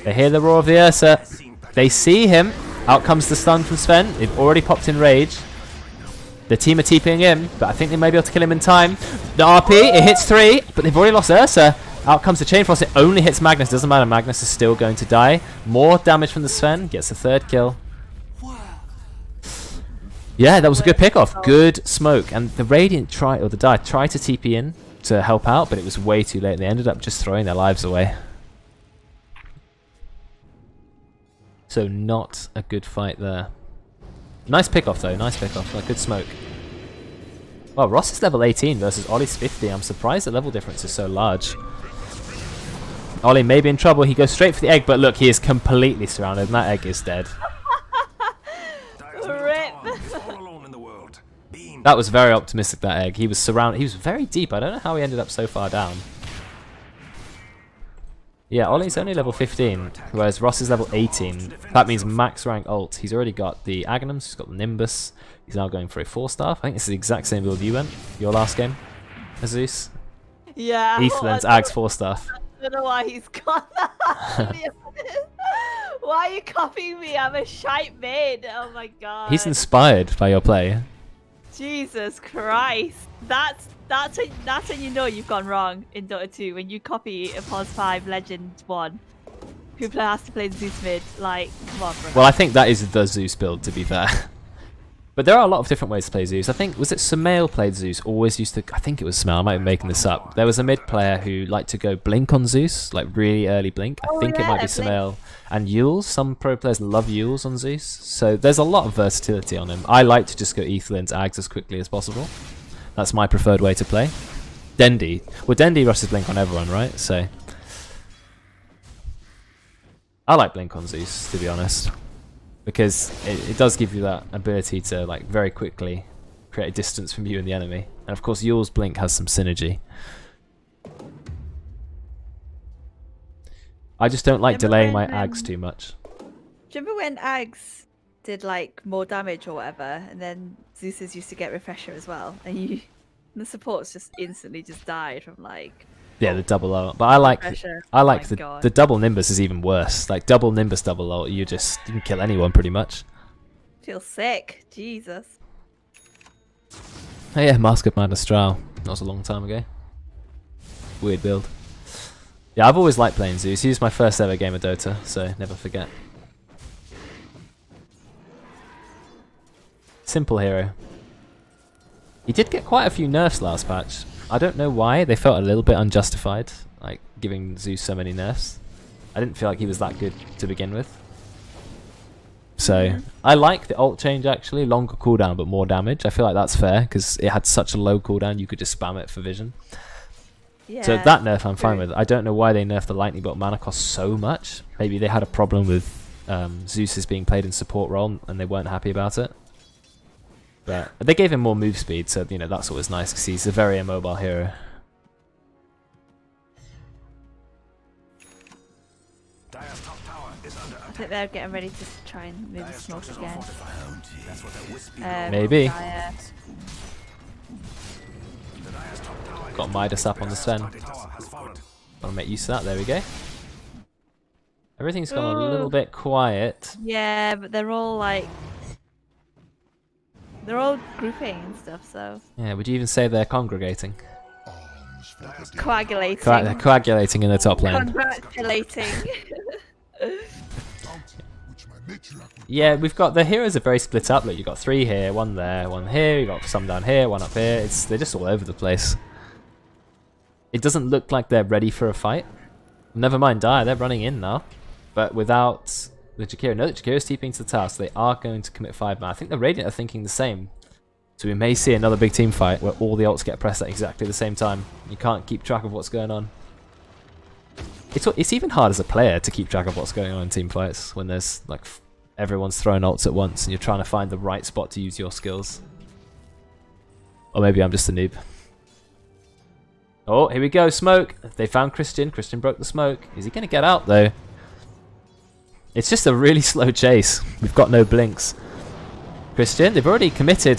They hear the roar of the Ursa. They see him. Out comes the stun from Sven. They've already popped in rage. The team are TPing him, but I think they may be able to kill him in time. The RP, it hits 3, but they've already lost Ursa. Out comes the Chain Frost, it only hits Magnus. Doesn't matter, Magnus is still going to die. More damage from the Sven, gets the 3rd kill. Yeah, that was a good pickoff. Good smoke. And the Radiant tried to TP in to help out, but it was way too late. They ended up just throwing their lives away. So not a good fight there. Nice pickoff though, nice pickoff. Like, good smoke. Well, Ross is level 18 versus Oli's 50. I'm surprised the level difference is so large. Oli may be in trouble. He goes straight for the egg, but look, he is completely surrounded, and that egg is dead. Rip. That was very optimistic, that egg. He was surrounded. He was very deep. I don't know how he ended up so far down. Yeah, Oli's only level 15, whereas Ross is level 18. That means max rank ult. He's already got the Aghanims, he's got the Nimbus. He's now going for a 4-star. I think this is the exact same build you went, your last game, Azus. Yeah. Ethelyn's Aghs 4-star. I don't know why he's got that. Why are you copying me? I'm a shite maid. Oh my god. He's inspired by your play. Jesus Christ. That's when you know you've gone wrong in Dota 2, when you copy a POS 5 Legend 1 who has to play Zeus mid. Like, come on, bro. Well, I think that is the Zeus build, to be fair. But there are a lot of different ways to play Zeus. I think, was it Sumail played Zeus? Always used to, I think it was Sumail, I might be making this up. There was a mid player who liked to go Blink on Zeus, like really early Blink. I think it might be Sumail. And Yules, some pro players love Yules on Zeus. So there's a lot of versatility on him. I like to just go Ethelyn's Aghs as quickly as possible. That's my preferred way to play. Dendi. Well, Dendi rushes Blink on everyone, right? So I like Blink on Zeus, to be honest, because it does give you that ability to like very quickly create a distance from you and the enemy. And of course, Yule's blink has some synergy. I just don't like delaying my Ags too much. Do you remember when Ags did like more damage or whatever, and then Zeus's used to get refresher as well, and the supports just instantly just died from like. Yeah, the double ult. But I like God. the double Nimbus is even worse. Like double Nimbus, double ult, you can kill anyone pretty much. Feel sick, Jesus. Oh yeah, Mask of Madness Astral. That was a long time ago. Weird build. Yeah, I've always liked playing Zeus. He was my first ever game of Dota, so never forget. Simple hero. He did get quite a few nerfs last patch. I don't know why. They felt a little bit unjustified, like giving Zeus so many nerfs. I didn't feel like he was that good to begin with. So I like the ult change actually. Longer cooldown but more damage. I feel like that's fair because it had such a low cooldown you could just spam it for vision. Yeah, so that nerf I'm fine with. I don't know why they nerfed the lightning bolt mana cost so much. Maybe they had a problem with Zeus being played in support role and they weren't happy about it. But they gave him more move speed, so you know that's what was nice because he's a very immobile hero. I think they're getting ready to try and move the smoke again. Maybe. Dire. Got Midas up on the Sven. Gotta make use of that. There we go. Everything's gone a little bit quiet. Yeah, but they're all like. They're all grouping and stuff, so. Yeah, would you even say they're congregating? Coagulating. They're coagulating in the top lane. Congratulating. Yeah, we've got the heroes are very split up. Look, you've got 3 here, 1 there, 1 here. You've got some down here, 1 up here. They're just all over the place. It doesn't look like they're ready for a fight. Never mind Dire, they're running in now. But without the Jakiro. No, the Jakiro is TPing to the tower, so they are going to commit 5 man. I think the Radiant are thinking the same. So we may see another big team fight where all the ults get pressed at exactly the same time. You can't keep track of what's going on. It's even hard as a player to keep track of what's going on in team fights when there's like everyone's throwing ults at once and you're trying to find the right spot to use your skills. Or maybe I'm just a noob. Oh, here we go, smoke. They found Christian. Christian broke the smoke. Is he going to get out though? It's just a really slow chase. We've got no blinks. Christian, they've already committed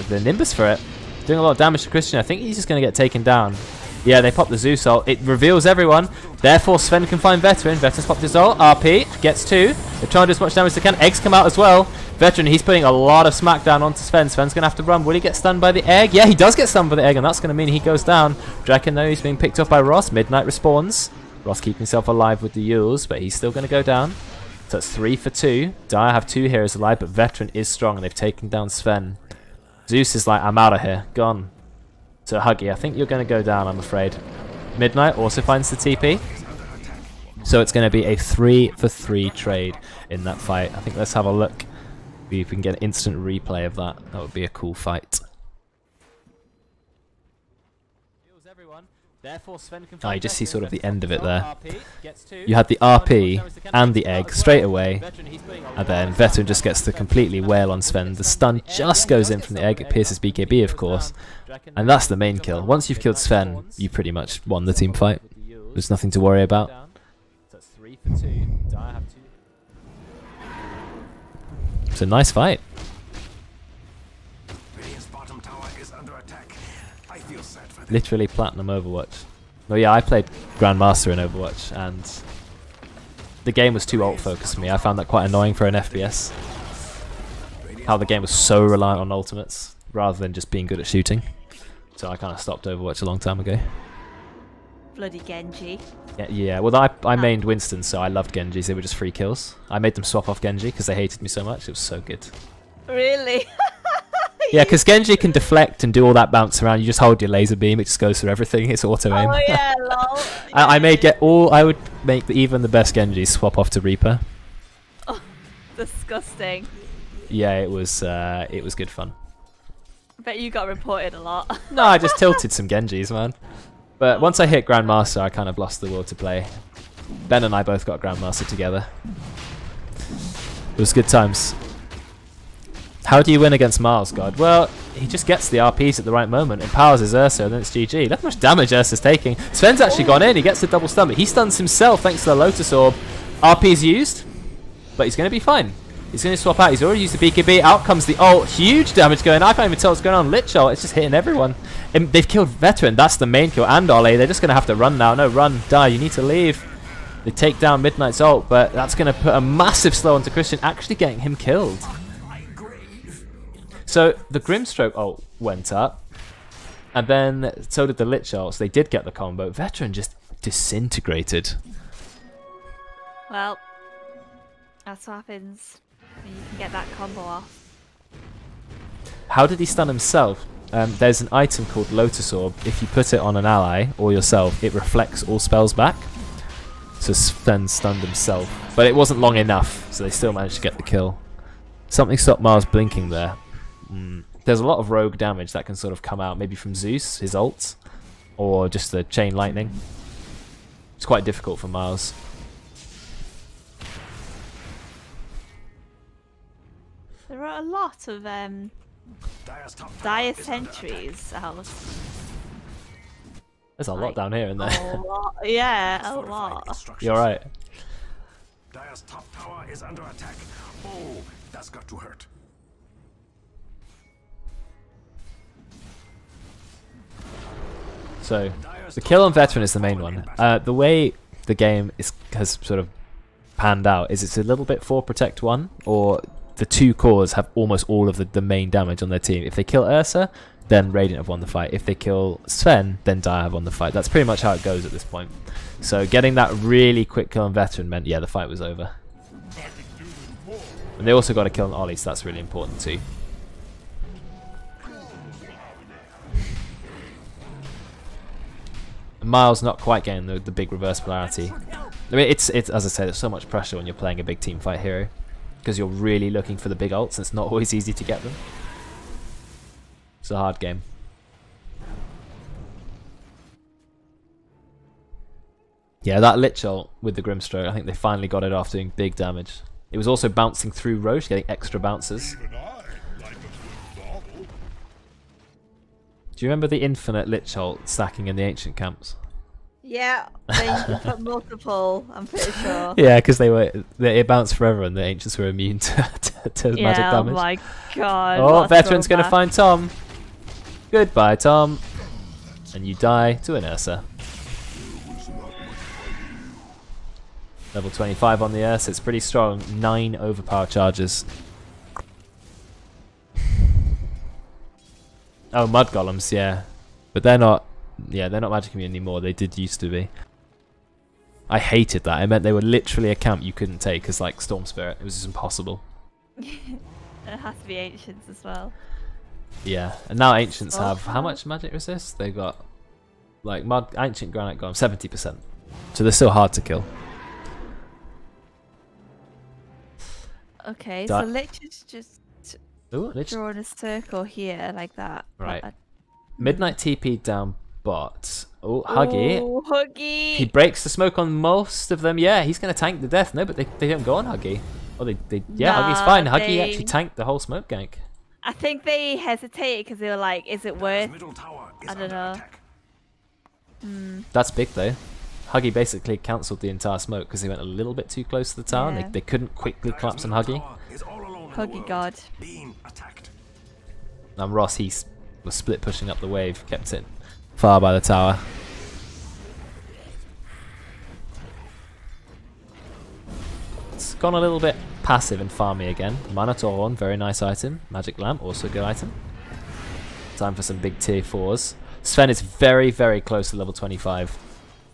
the Nimbus for it. Doing a lot of damage to Christian. I think he's just going to get taken down. Yeah, they popped the Zeus ult. It reveals everyone. Therefore, Sven can find Veteran. Veteran's popped his ult. RP gets 2. They're trying to do as much damage as they can. Eggs come out as well. Veteran, he's putting a lot of smackdown onto Sven. Sven's going to have to run. Will he get stunned by the egg? Yeah, he does get stunned by the egg, and that's going to mean he goes down. Drekkon, though, he's being picked up by Ross. Midnight respawns. Ross keeping himself alive with the Yules, but he's still going to go down. So it's 3 for 2. Dire have 2 heroes alive, but Veteran is strong, and they've taken down Sven. Zeus is like, I'm out of here. Gone. So Huggy, I think you're going to go down, I'm afraid. Midnight also finds the TP. So it's going to be a 3 for 3 trade in that fight. I think let's have a look. If we can get an instant replay of that, that would be a cool fight. Oh, you just see sort of the end of it there. You had the RP and the egg straight away, and then Veteran just gets to completely wail on Sven. The stun just goes in from the egg, it pierces BKB of course, and that's the main kill. Once you've killed Sven, you pretty much won the team fight. There's nothing to worry about. It's a nice fight. Literally platinum Overwatch. Well, yeah, I played Grandmaster in Overwatch, and the game was too ult focused for me. I found that quite annoying for an FPS. How the game was so reliant on ultimates rather than just being good at shooting. So I kind of stopped Overwatch a long time ago. Bloody Genji. Yeah. Well, I mained Winston, so I loved Genjis. They were just free kills. I made them swap off Genji because they hated me so much. It was so good. Really? Yeah, because Genji can deflect and do all that bounce around. You just hold your laser beam; it just goes through everything. It's auto aim. Oh yeah, lol. I would make even the best Genjis swap off to Reaper. Oh, disgusting. Yeah, it was good fun. I bet you got reported a lot. No, I just tilted some Genjis, man. But once I hit Grandmaster, I kind of lost the will to play. Ben and I both got Grandmaster together. It was good times. How do you win against Mars God? Well, he just gets the RPs at the right moment, empowers his Ursa, and then it's GG. Look how much damage Ursa's taking. Sven's actually gone in, he gets the double stun, but he stuns himself thanks to the Lotus Orb. RP's used, but he's going to be fine. He's going to swap out. He's already used the BKB. Out comes the ult. Huge damage going. I can't even tell what's going on. Lich ult. It's just hitting everyone. And they've killed Veteran. That's the main kill. And Oli. They're just going to have to run now. No, run. Die. You need to leave. They take down Midnight's ult, but that's going to put a massive slow onto Christian, actually getting him killed. So the Grimstroke ult went up, and then so did the Lich ult. So they did get the combo. Veteran just disintegrated. Well, that's what happens when you can get that combo off. How did he stun himself? There's an item called Lotus Orb. If you put it on an ally or yourself, it reflects all spells back. So Sven stunned himself. But it wasn't long enough, so they still managed to get the kill. Something stopped Mars blinking there. There's a lot of rogue damage that can sort of come out, maybe from Zeus, his ult, or just the chain lightning. It's quite difficult for Mars. There are a lot of dire sentries out. There's a lot down here, isn't there? A lot. Yeah, a lot. You're right. Dire's top tower is under attack. Oh, that's got to hurt. So, the kill on Veteran is the main one. The way the game has sort of panned out is it's a little bit 4 protect 1, or the 2 cores have almost all of the main damage on their team. If they kill Ursa, then Radiant have won the fight. If they kill Sven, then Dire have won the fight. That's pretty much how it goes at this point. So getting that really quick kill on Veteran meant, yeah, the fight was over. And they also got a kill on Oli, so that's really important too. Miles not quite getting the big reverse polarity. I mean, it's as I said, there's so much pressure when you're playing a big team fight hero, because you're really looking for the big ults, and it's not always easy to get them. It's a hard game. Yeah, that Lich ult with the Grimstroke, I think they finally got it off doing big damage. It was also bouncing through Roche, getting extra bounces. Even I like a good bauble. Do you remember the infinite Lich ult stacking in the ancient camps? Yeah, they put multiple, I'm pretty sure. Yeah, because it bounced forever and the ancients were immune to magic damage. Oh my god. Oh, Veteran's going to find Tom. Goodbye, Tom. And you die to an Ursa. Level 25 on the Ursa, it's pretty strong. 9 overpower charges. Oh, Mud Golems, yeah. But they're not magic immune anymore. They did used to be. I hated that. It meant they were literally a camp you couldn't take, because like Storm Spirit, it was just impossible. It has to be ancients as well. Yeah, and now ancients have how much magic resist? They've got like ancient granite golem 70%, so they're still hard to kill. Okay, so Lich is just Lich. drawing a circle here like that. Right. Midnight TP down bot. Oh, Huggy. Oh, Huggy. He breaks the smoke on most of them. Yeah, he's going to tank the death. No, but they don't go on Huggy. Oh, yeah, Nah, Huggy's fine. Huggy actually tanked the whole smoke gank. I think they hesitated because they were like, is it worth? Middle tower is I don't under know. attack. That's big though. Huggy basically cancelled the entire smoke because they went a little bit too close to the tower. Yeah. And they couldn't quickly collapse on Huggy. Tower is all alone in the Huggy world, god. being attacked. And Ross, he was split pushing up the wave, kept it far by the tower. It's gone a little bit passive and farmy again. Mana Torn, very nice item. Magic Lamp, also a good item. Time for some big tier 4s. Sven is very, very close to level 25.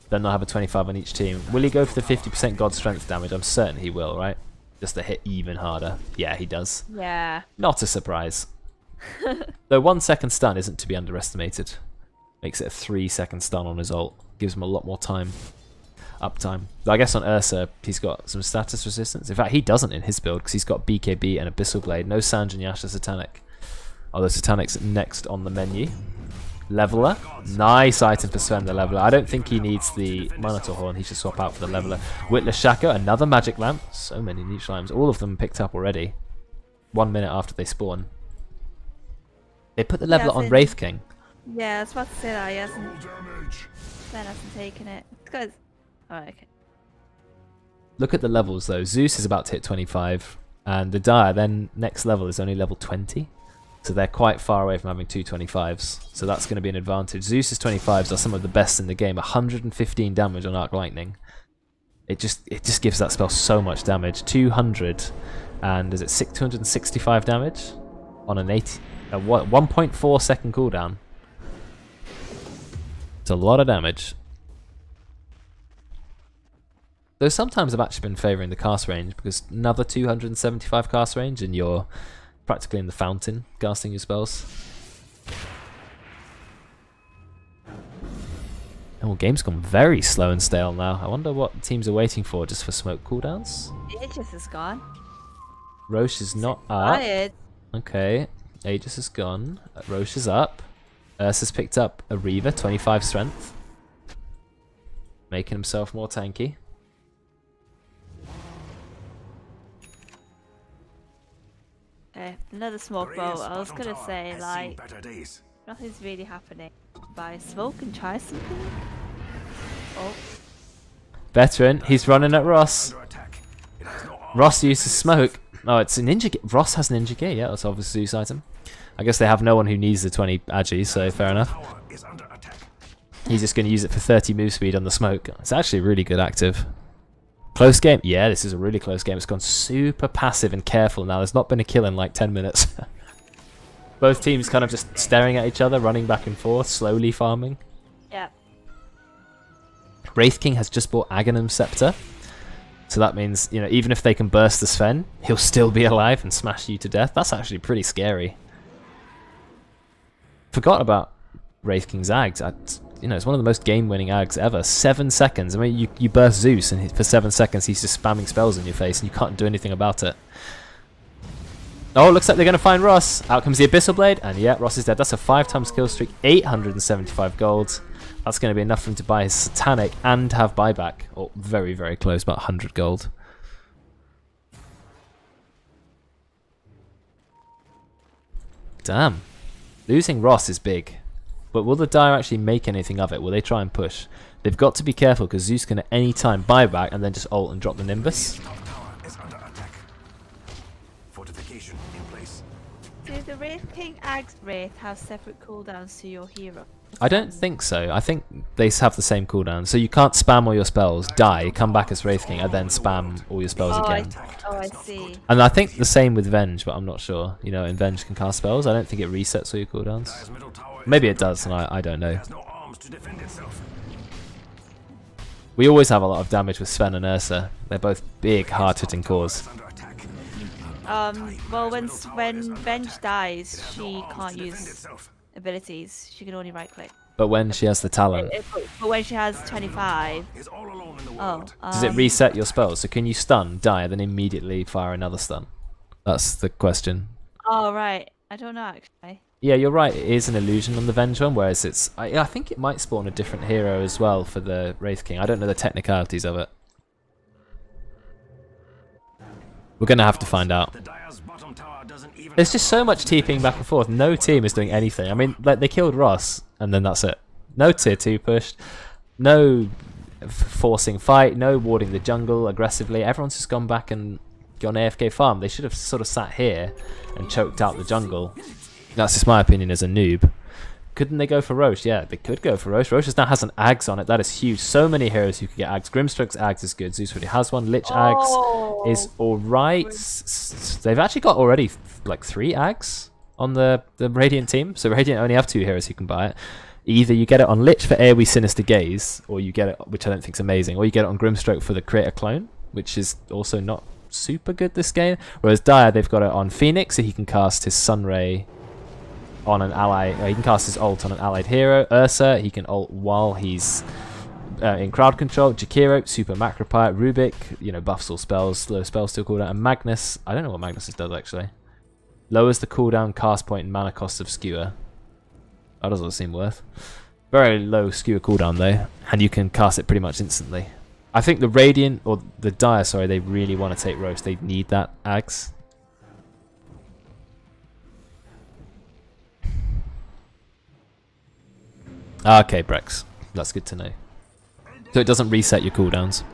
Then they'll have a 25 on each team. Will he go for the 50% God Strength damage? I'm certain he will, right? Just to hit even harder. Yeah, he does. Yeah. Not a surprise. Though 1 second stun isn't to be underestimated. Makes it a 3-second stun on his ult. Gives him a lot more time. Uptime. Though I guess on Ursa, he's got some status resistance. In fact, he doesn't in his build because he's got BKB and Abyssal Blade. No Sanj and Yasha Satanic. Although Satanic's next on the menu. Leveler. Nice item for Sven, the Leveler. I don't think he needs the Minotaur Horn. He should swap out for the Leveler. Witless Shaka, another Magic Lamp. So many neutral items. All of them picked up already. 1 minute after they spawn. They put the leveler on hasn't- Wraith King. Yeah, I was about to say that. He hasn't. Full damage. Ben hasn't taken it. It's because. Oh, okay. Look at the levels though. Zeus is about to hit 25, and the Dire then next level is only level 20. So they're quite far away from having two 25s. So that's going to be an advantage. Zeus's 25s are some of the best in the game. 115 damage on Arc Lightning. It just gives that spell so much damage. 200 and is it 265 damage on an 1.4 second cooldown. It's a lot of damage. Though sometimes I've actually been favouring the cast range because another 275 cast range and you're practically in the fountain casting your spells. Oh, game's gone very slow and stale now. I wonder what teams are waiting for just for smoke cooldowns. Aegis is gone. Roche is not up. Tired. Okay, Aegis is gone. Roche is up. Ursa's picked up a Reaver, 25 strength. Making himself more tanky. Okay, another smoke bolt. I was gonna say, like, better days. nothing's really happening. Buy smoke and try something. Oh, Veteran, he's running at Ross. Under attack. It has no arms. Ross uses smoke. Oh, it's a ninja gear. Ross has a ninja gear. Yeah, that's obviously a use item. I guess they have no one who needs the 20 agi, so fair enough. Tower is under attack. He's just going to use it for 30 move speed on the smoke. It's actually really good active. Close game? Yeah, this is a really close game. It's gone super passive and careful now. There's not been a kill in like 10 minutes. Both teams kind of just staring at each other, running back and forth, slowly farming. yeah. Wraith King has just bought Aghanim Scepter. So that means, you know, even if they can burst the Sven, he'll still be alive and smash you to death. That's actually pretty scary. Forgot about Wraith King's Ags. You know, it's one of the most game-winning Ags ever. 7 seconds. I mean, you burst Zeus, and for 7 seconds he's just spamming spells in your face, and you can't do anything about it. Oh, looks like they're going to find Ross. Out comes the Abyssal Blade, and yeah, Ross is dead. That's a 5 times kill streak, 875 gold. That's going to be enough for him to buy his Satanic and have buyback. Or very, very close, about 100 gold. Damn. Losing Ross is big. But will the Dire actually make anything of it? Will they try and push? They've got to be careful because Zeus can at any time buy back and then just ult and drop the Nimbus. Top tower is under attack. Fortification in place. Do the Wraith King Ags Wraith have separate cooldowns to your hero? I don't think so. I think they have the same cooldown. So you can't spam all your spells, die, come back as Wraith King, and then spam all your spells again. I see. And I think the same with Venge, but I'm not sure. You know, and Venge can cast spells. I don't think it resets all your cooldowns. Dire's middle tower is Maybe it under does, and attack. I don't know. It has no arms to defend itself. We always have a lot of damage with Sven and Ursa. They're both big, hard-hitting cores. Is under attack. Well, when Venge dies, she can't Defend use itself. abilities. She can only right click. But when she has the talent, But when she has 25, Is all alone in the oh, world. does it reset your spells? So can you stun, die, and then immediately fire another stun? That's the question. oh right. I don't know actually. Yeah, you're right. It is an illusion on the Venge one, whereas it's... I think it might spawn a different hero as well for the Wraith King. I don't know the technicalities of it. We're going to have to find out. The Dire's bottom tower doesn't even There's just so much TPing back and forth. No team is doing anything. I mean, like, they killed Ross, and then that's it. No tier 2 pushed. No forcing fight. No warding the jungle aggressively. Everyone's just gone back and gone AFK farm. They should have sort of sat here and choked out the jungle. That's just my opinion as a noob. Couldn't they go for Roche? Yeah, they could go for Roche. Roche now has an Ags on it. That is huge. So many heroes who could get Ags. Grimstroke's Ags is good. Zeus already has one. Lich Ags is alright. They've actually got already like 3 Ags on the Radiant team. So Radiant only have 2 heroes who can buy it. Either you get it on Lich for AoE Sinister Gaze, or you get it, which I don't think is amazing, or you get it on Grimstroke for the Create a Clone, which is also not super good this game. Whereas Dire, they've got it on Phoenix, so he can cast his Sunray on an ally. He can cast his ult on an allied hero. Ursa, he can ult while he's in crowd control. Jakiro, super macropire. Rubik, you know, buffs all spells, slow spells still cooldown. And Magnus, I don't know what Magnus does actually. Lowers the cooldown, cast point, and mana cost of Skewer. That doesn't seem worth. Very low Skewer cooldown though, and you can cast it pretty much instantly. I think the Radiant, or the Dire, sorry, they really want to take Roast. They need that Ags. Okay, Brex. That's good to know. So it doesn't reset your cooldowns.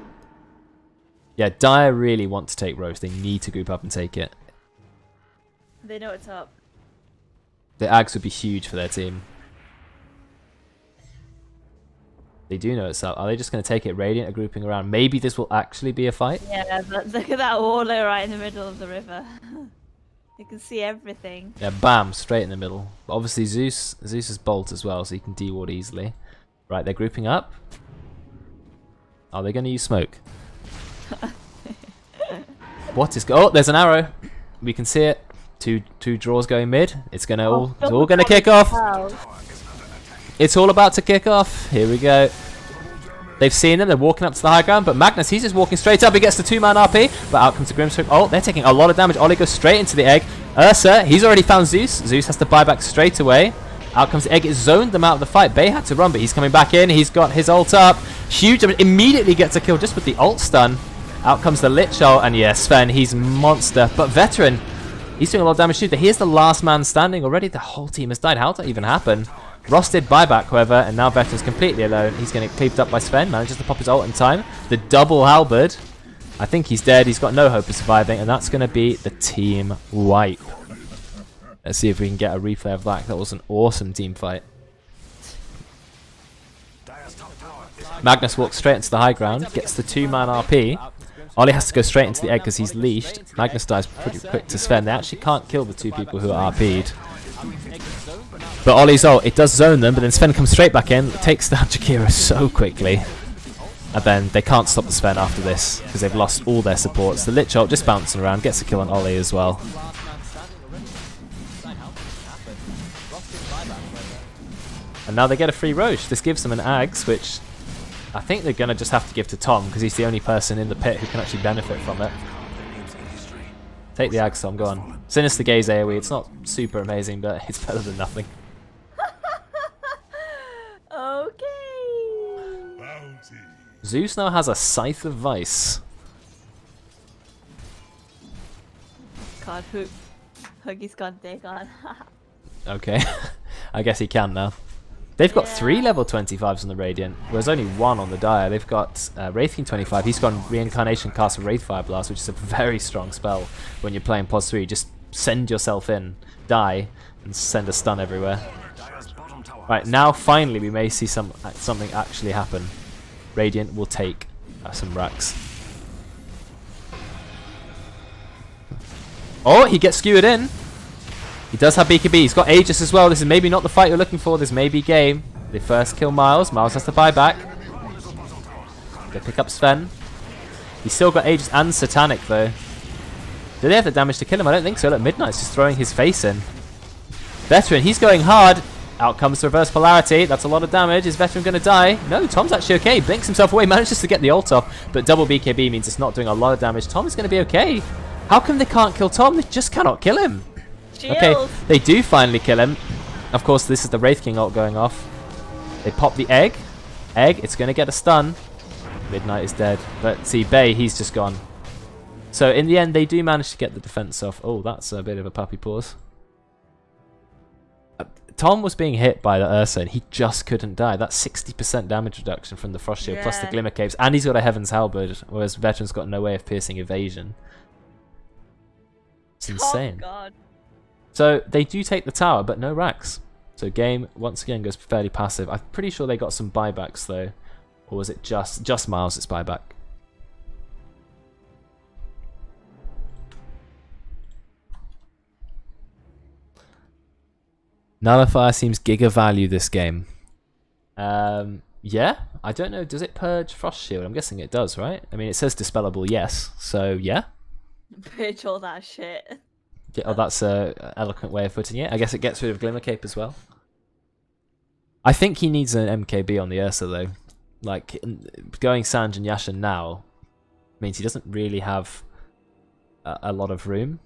Yeah, Dire really want to take Roche. They need to group up and take it. They know it's up. The Ags would be huge for their team. They do know it's up. Are they just going to take it? Radiant are grouping around. Maybe this will actually be a fight? Yeah, but look at that water right in the middle of the river. You can see everything. Yeah, bam, straight in the middle. But obviously Zeus is Bolt as well, so he can de-ward easily. Right, they're grouping up. Are they going to use smoke? What is... Oh, there's an arrow. We can see it. Two draws going mid. It's all going to kick off. It's all about to kick off. Here we go. They've seen him. They're walking up to the high ground. But Magnus, he's just walking straight up. He gets the 2-man RP. But out comes the Grimstroke. Oh, they're taking a lot of damage. Oli goes straight into the egg. Ursa, he's already found Zeus. Zeus has to buy back straight away. Out comes the egg. It zoned them out of the fight. Bay had to run, but he's coming back in. He's got his ult up. Huge damage. Immediately gets a kill just with the ult stun. Out comes the Lich ult. And yeah, Sven, he's monster. But Veteran, he's doing a lot of damage too. Here's the last man standing already. The whole team has died. How did that even happen? Ross did buyback, however, and now Veteran's completely alone. He's going to get cleaved up by Sven. Manages to pop his ult in time. The double halberd. I think he's dead. He's got no hope of surviving, and that's going to be the team wipe. Let's see if we can get a replay of that. That was an awesome team fight. Magnus walks straight into the high ground, gets the 2-man RP. Oli has to go straight into the egg because he's leashed. Magnus dies pretty quick to Sven. They actually can't kill the 2 people who are RP'd. But Oli's ult, it does zone them, but then Sven comes straight back in, takes down Jakira so quickly. And then they can't stop the Sven after this because they've lost all their supports. The Lich ult just bouncing around, gets a kill on Oli as well. And now they get a free Roche. This gives them an Ags, which I think they're going to just have to give to Tom because he's the only person in the pit who can actually benefit from it. Take the Ags, Tom, go on. Sinister Gaze AoE, it's not super amazing, but it's better than nothing. Okay. Bounty. Zeus now has a Scythe of Vice. God, Huggy's gone take on. Okay, I guess he can now. They've got 3 level 25s on the Radiant, whereas only 1 on the Dire. They've got Wraith King 25. He's got Reincarnation Cast of Wraith Fire Blast, which is a very strong spell when you're playing Pos 3. Just send yourself in, die, and send a stun everywhere. Right, now finally we may see something actually happen. Radiant will take some racks. Oh, he gets skewered in. He does have BKB. He's got Aegis as well. This is maybe not the fight you're looking for. This may be game. They first kill Miles. Miles has to buy back. They pick up Sven. He's still got Aegis and Satanic though. Do they have the damage to kill him? I don't think so. Look, Midnight's just throwing his face in. Veteran, he's going hard. Out comes the reverse polarity. That's a lot of damage. Is Veteran going to die? No, Tom's actually okay. Blinks himself away. Manages to get the ult off. But double BKB means it's not doing a lot of damage. Tom is going to be okay. How come they can't kill Tom? They just cannot kill him. Shield. Okay, they do finally kill him. Of course, this is the Wraith King ult going off. They pop the egg. It's going to get a stun. Midnight is dead. But see, Bay, he's just gone. So in the end, they do manage to get the defense off. Oh, that's a bit of a puppy pause. Tom was being hit by the Ursa and he just couldn't die. That's 60% damage reduction from the Frost Shield plus the Glimmer Caves. And he's got a Heaven's Halberd, whereas Veteran's got no way of piercing evasion. It's insane. Oh, God. So they do take the tower, but no racks. So game, once again, goes fairly passive. I'm pretty sure they got some buybacks, though. Or was it just Miles' its buyback? Nullifier seems giga value this game. Yeah, I don't know. Does it purge Frost Shield? I'm guessing it does, right? I mean, it says dispellable, yes. So yeah. Purge all that shit. Yeah, oh, that's an eloquent way of putting it. I guess it gets rid of Glimmer Cape as well. I think he needs an MKB on the Ursa though. Like going Sanj and Yasha now means he doesn't really have a lot of room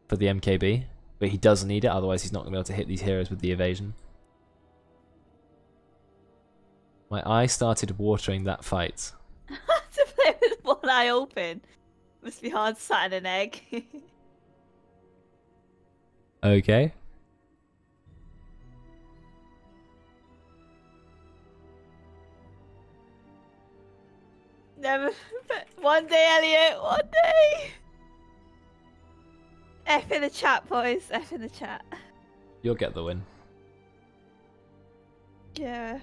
for the MKB. But he does need it, otherwise he's not going to be able to hit these heroes with the evasion. My eye started watering that fight. To play with one eye open. Must be hard sat in an egg. Okay. Never. One day, Elliot. One day. F in the chat, boys. F in the chat. You'll get the win. Yeah.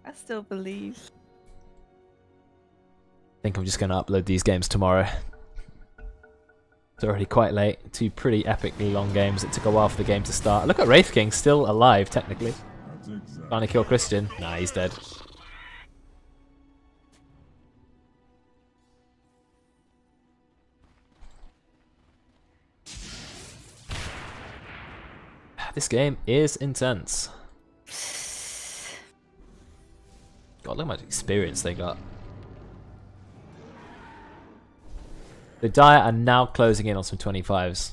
I still believe. I think I'm just going to upload these games tomorrow. It's already quite late. Two pretty epically long games. It took a while for the game to start. Look at Wraith King, still alive, technically. Trying to kill Christian. Nah, he's dead. This game is intense. God, look how much experience they got. The Dire are now closing in on some 25s.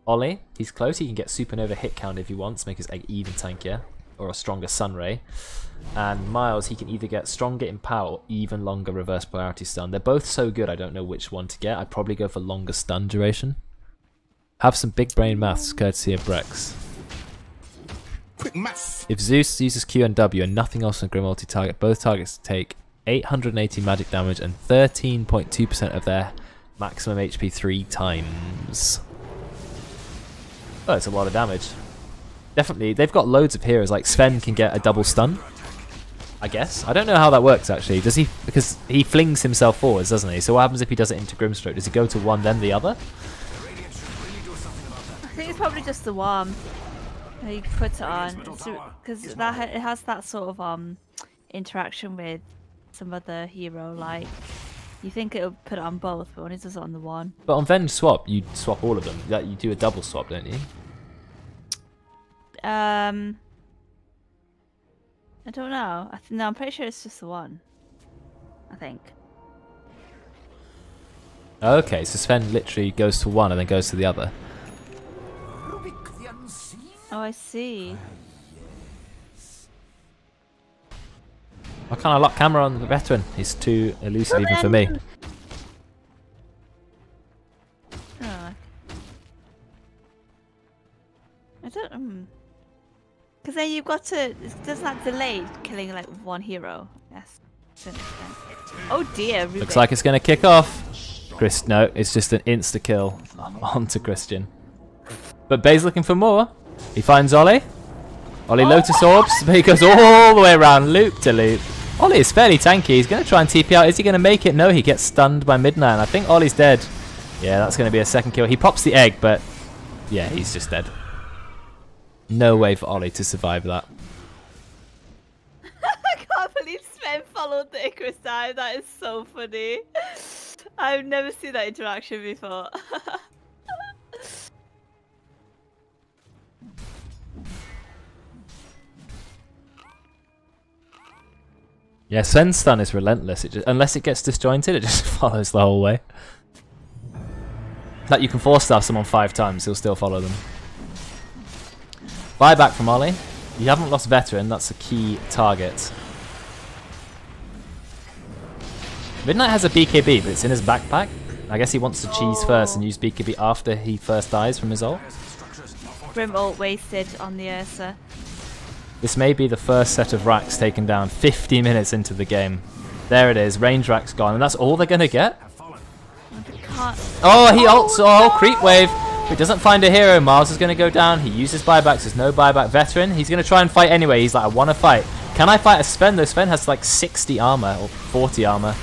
Oli, he's close. He can get Supernova hit count if he wants, make his egg even tankier, or a stronger Sunray. And Miles, he can either get stronger in power or even longer reverse polarity stun. They're both so good, I don't know which one to get. I'd probably go for longer stun duration. Have some big brain maths, courtesy of Brex. Quick maths. If Zeus uses Q and W and nothing else on Grim multi-target, both targets take 880 magic damage and 13.2% of their maximum HP 3 times. Oh, it's a lot of damage. Definitely, they've got loads of heroes, like Sven can get a double stun, I guess. I don't know how that works, actually. Does he? Because he flings himself forwards, doesn't he? So what happens if he does it into Grimstroke? Does he go to one, then the other? I think it's probably just the one. He puts it on because it has that sort of interaction with some other hero. Like you think it'll put it on both, but when it does it on the one. But on Venge swap, you swap all of them. Like, you do a double swap, don't you? I don't know. No, I'm pretty sure it's just the one. I think. Okay, so Sven literally goes to one and then goes to the other. Oh, I see. I kind of lock camera on the veteran. He's too elusive even for me. Oh. I don't. Because then you've got to. Doesn't that delay killing like one hero? Yes. Oh dear. Rubik. Looks like it's going to kick off. No, it's just an insta kill onto Christian. But Bay's looking for more. He finds Oli. Oli Lotus Orbs, but he goes all the way around, loop to loop. Oli is fairly tanky. He's going to try and TP out. Is he going to make it? No, he gets stunned by Midnight. And I think Oli's dead. Yeah, that's going to be a second kill. He pops the egg, but yeah, he's just dead. No way for Oli to survive that. I can't believe Sven followed the Icarus dive. That is so funny. I've never seen that interaction before. Yeah, Sven's stun is relentless. It just, unless it gets disjointed, it just follows the whole way. Like you can force staff someone 5 times, he'll still follow them. Buyback from Oli. You haven't lost Veteran, that's a key target. Midnight has a BKB, but it's in his backpack. I guess he wants to cheese first and use BKB after he first dies from his ult. Grim ult wasted on the Ursa. This may be the first set of racks taken down 50 minutes into the game. There it is, range rack's gone, and that's all they're going to get? Oh, he ults, oh, creep wave. He doesn't find a hero, Miles is going to go down. He uses buybacks, there's no buyback. Veteran, he's going to try and fight anyway. He's like, I want to fight. Can I fight a Sven though? Sven has like 60 armor, or 40 armor.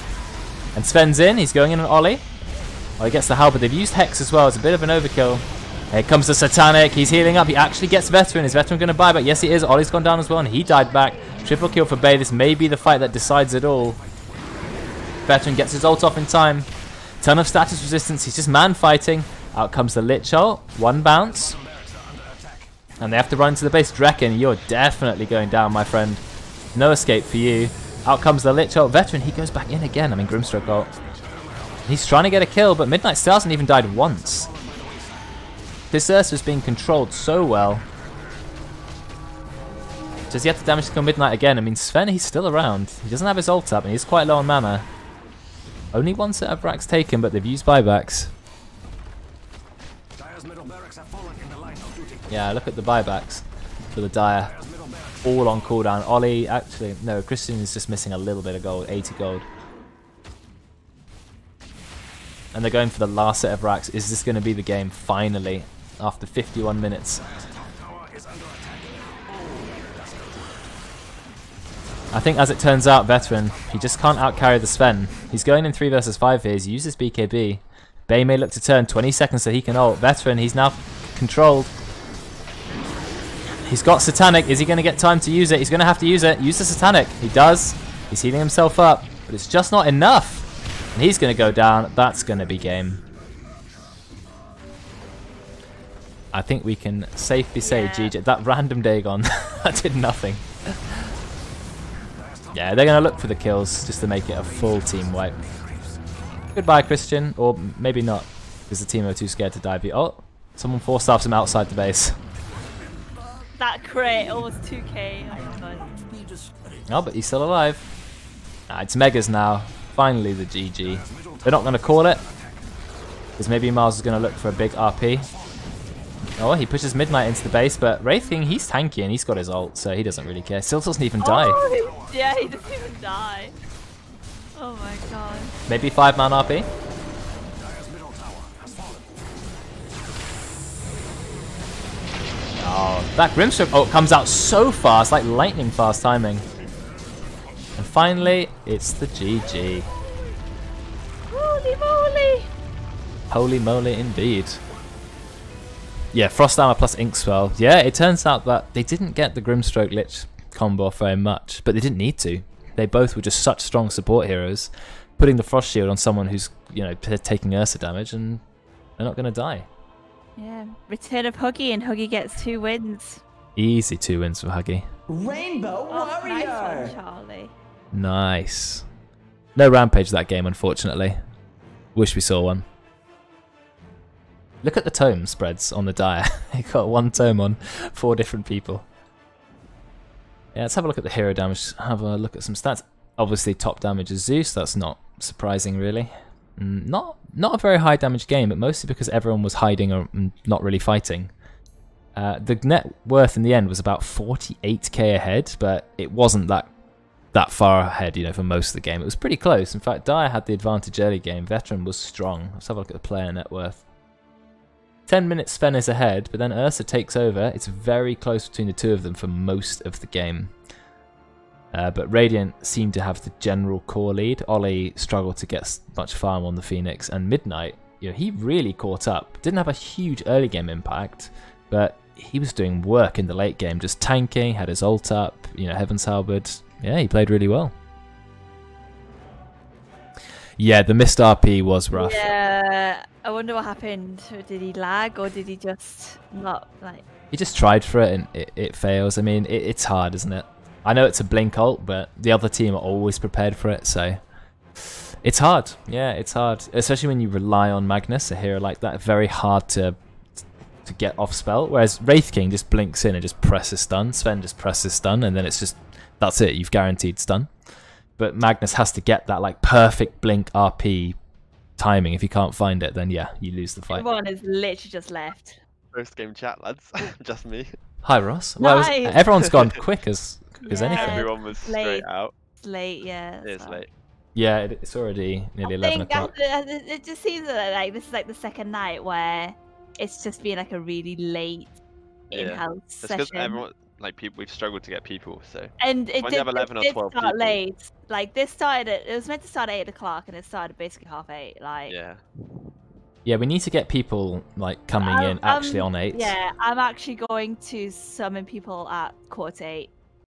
And Sven's in, he's going in on Oli. Oh, he gets the halberd. They've used Hex as well, it's a bit of an overkill. Here comes the Satanic, he's healing up, he actually gets Veteran. Is Veteran going to buy back? Yes, he is. Oli's gone down as well, and he died back. Triple kill for Bay, this may be the fight that decides it all. Veteran gets his ult off in time. Ton of status resistance, he's just man fighting. Out comes the Lich ult, one bounce. And they have to run to the base. Drekkon, you're definitely going down, my friend. No escape for you. Out comes the Lich ult. Veteran, he goes back in again. I mean, Grimstroke ult. He's trying to get a kill, but Midnight still hasn't even died once. This Ursa is being controlled so well. Does he have to damage to kill Midnight again? I mean, Sven, he's still around. He doesn't have his ult up, and he's quite low on mana. Only one set of racks taken, but they've used buybacks. Yeah, look at the buybacks for the Dire. All on cooldown. Oli, actually, no, Christian is just missing a little bit of gold, 80 gold. and they're going for the last set of racks. Is this going to be the game finally after 51 minutes? I think as it turns out, Veteran, he just can't outcarry the Sven. He's going in 3 versus 5 here. He's used his BKB. Bay may look to turn 20 seconds so he can ult. Veteran, he's now controlled. He's got Satanic. Is he going to get time to use it? He's going to have to use it. Use the Satanic. He does. He's healing himself up, but it's just not enough. And he's going to go down. That's going to be game. I think we can safely say GG. That random Dagon, that did nothing. Yeah, they're going to look for the kills just to make it a full team wipe. Goodbye, Christian. Or maybe not, because the team are too scared to dive you. Oh, someone 4-staffs him outside the base. That crit, almost 2k. Oh my god. Oh, but he's still alive. It's Megas now. Finally the GG. They're not going to call it, because maybe Miles is going to look for a big RP. Oh, he pushes Midnight into the base, but Wraith King, he's tanky and he's got his ult, so he doesn't really care. Still doesn't even die. Oh, yeah, he doesn't even die. Oh my god. Maybe 5-man RP? Oh, that Grimstroke comes out so fast, like lightning fast timing. And finally, it's the GG. Holy moly! Holy moly indeed. Yeah, Frost Armor plus Ink Spell. Yeah, it turns out that they didn't get the Grimstroke Lich combo off very much, but they didn't need to. They both were just such strong support heroes, putting the Frost Shield on someone who's, you know, taking Ursa damage, and they're not going to die. Yeah, return of Huggy, and Huggy gets 2 wins. Easy 2 wins for Huggy. Rainbow Warrior! Nice one, Charlie. Nice. No Rampage that game, unfortunately. Wish we saw one. Look at the tome spreads on the Dire. He got 1 tome on 4 different people. Yeah, let's have a look at the hero damage. Have a look at some stats. Obviously, top damage is Zeus. That's not surprising, really. Not a very high damage game, but mostly because everyone was hiding or not really fighting. The net worth in the end was about 48k ahead, but it wasn't that far ahead, you know, for most of the game. It was pretty close. In fact, Dire had the advantage early game. Veteran was strong. Let's have a look at the player net worth. 10 minutes Sven is ahead, but then Ursa takes over. It's very close between the two of them for most of the game. But Radiant seemed to have the general core lead. Oli struggled to get much farm on the Phoenix, and Midnight, you know, he really caught up. Didn't have a huge early game impact, but he was doing work in the late game, just tanking, had his ult up, you know, Heaven's Halberd. Yeah, he played really well. Yeah, the missed RP was rough. Yeah, I wonder what happened. Did he lag, or did he just not, like... He just tried for it and it fails. I mean, it's hard, isn't it? I know it's a blink ult, but the other team are always prepared for it, so... It's hard. Yeah, it's hard. Especially when you rely on Magnus, a hero like that. Very hard to get off spell. Whereas Wraith King just blinks in and just presses stun. Sven just presses stun, and then it's just... That's it. You've guaranteed stun. But Magnus has to get that like perfect blink RP timing. If you can't find it, then yeah, you lose the fight. Everyone is literally just left. First game chat, lads. Just me. Hi, Ross. Well, Nice. everyone's gone quick as anything. Everyone was straight late. out. It's late, yeah. It's so. late. Yeah, it's already nearly 11 o'clock. It just seems like this is like the second night where it's just been like a really late in-house It's because session. everyone, like people, we've struggled to get people. So And it when did, you have 11 or it did 12 start people. late. Like this started at, it was meant to start at 8 o'clock and it started basically 8:30. Like Yeah, we need to get people like coming in actually on 8. Yeah, I'm actually going to summon people at 8:15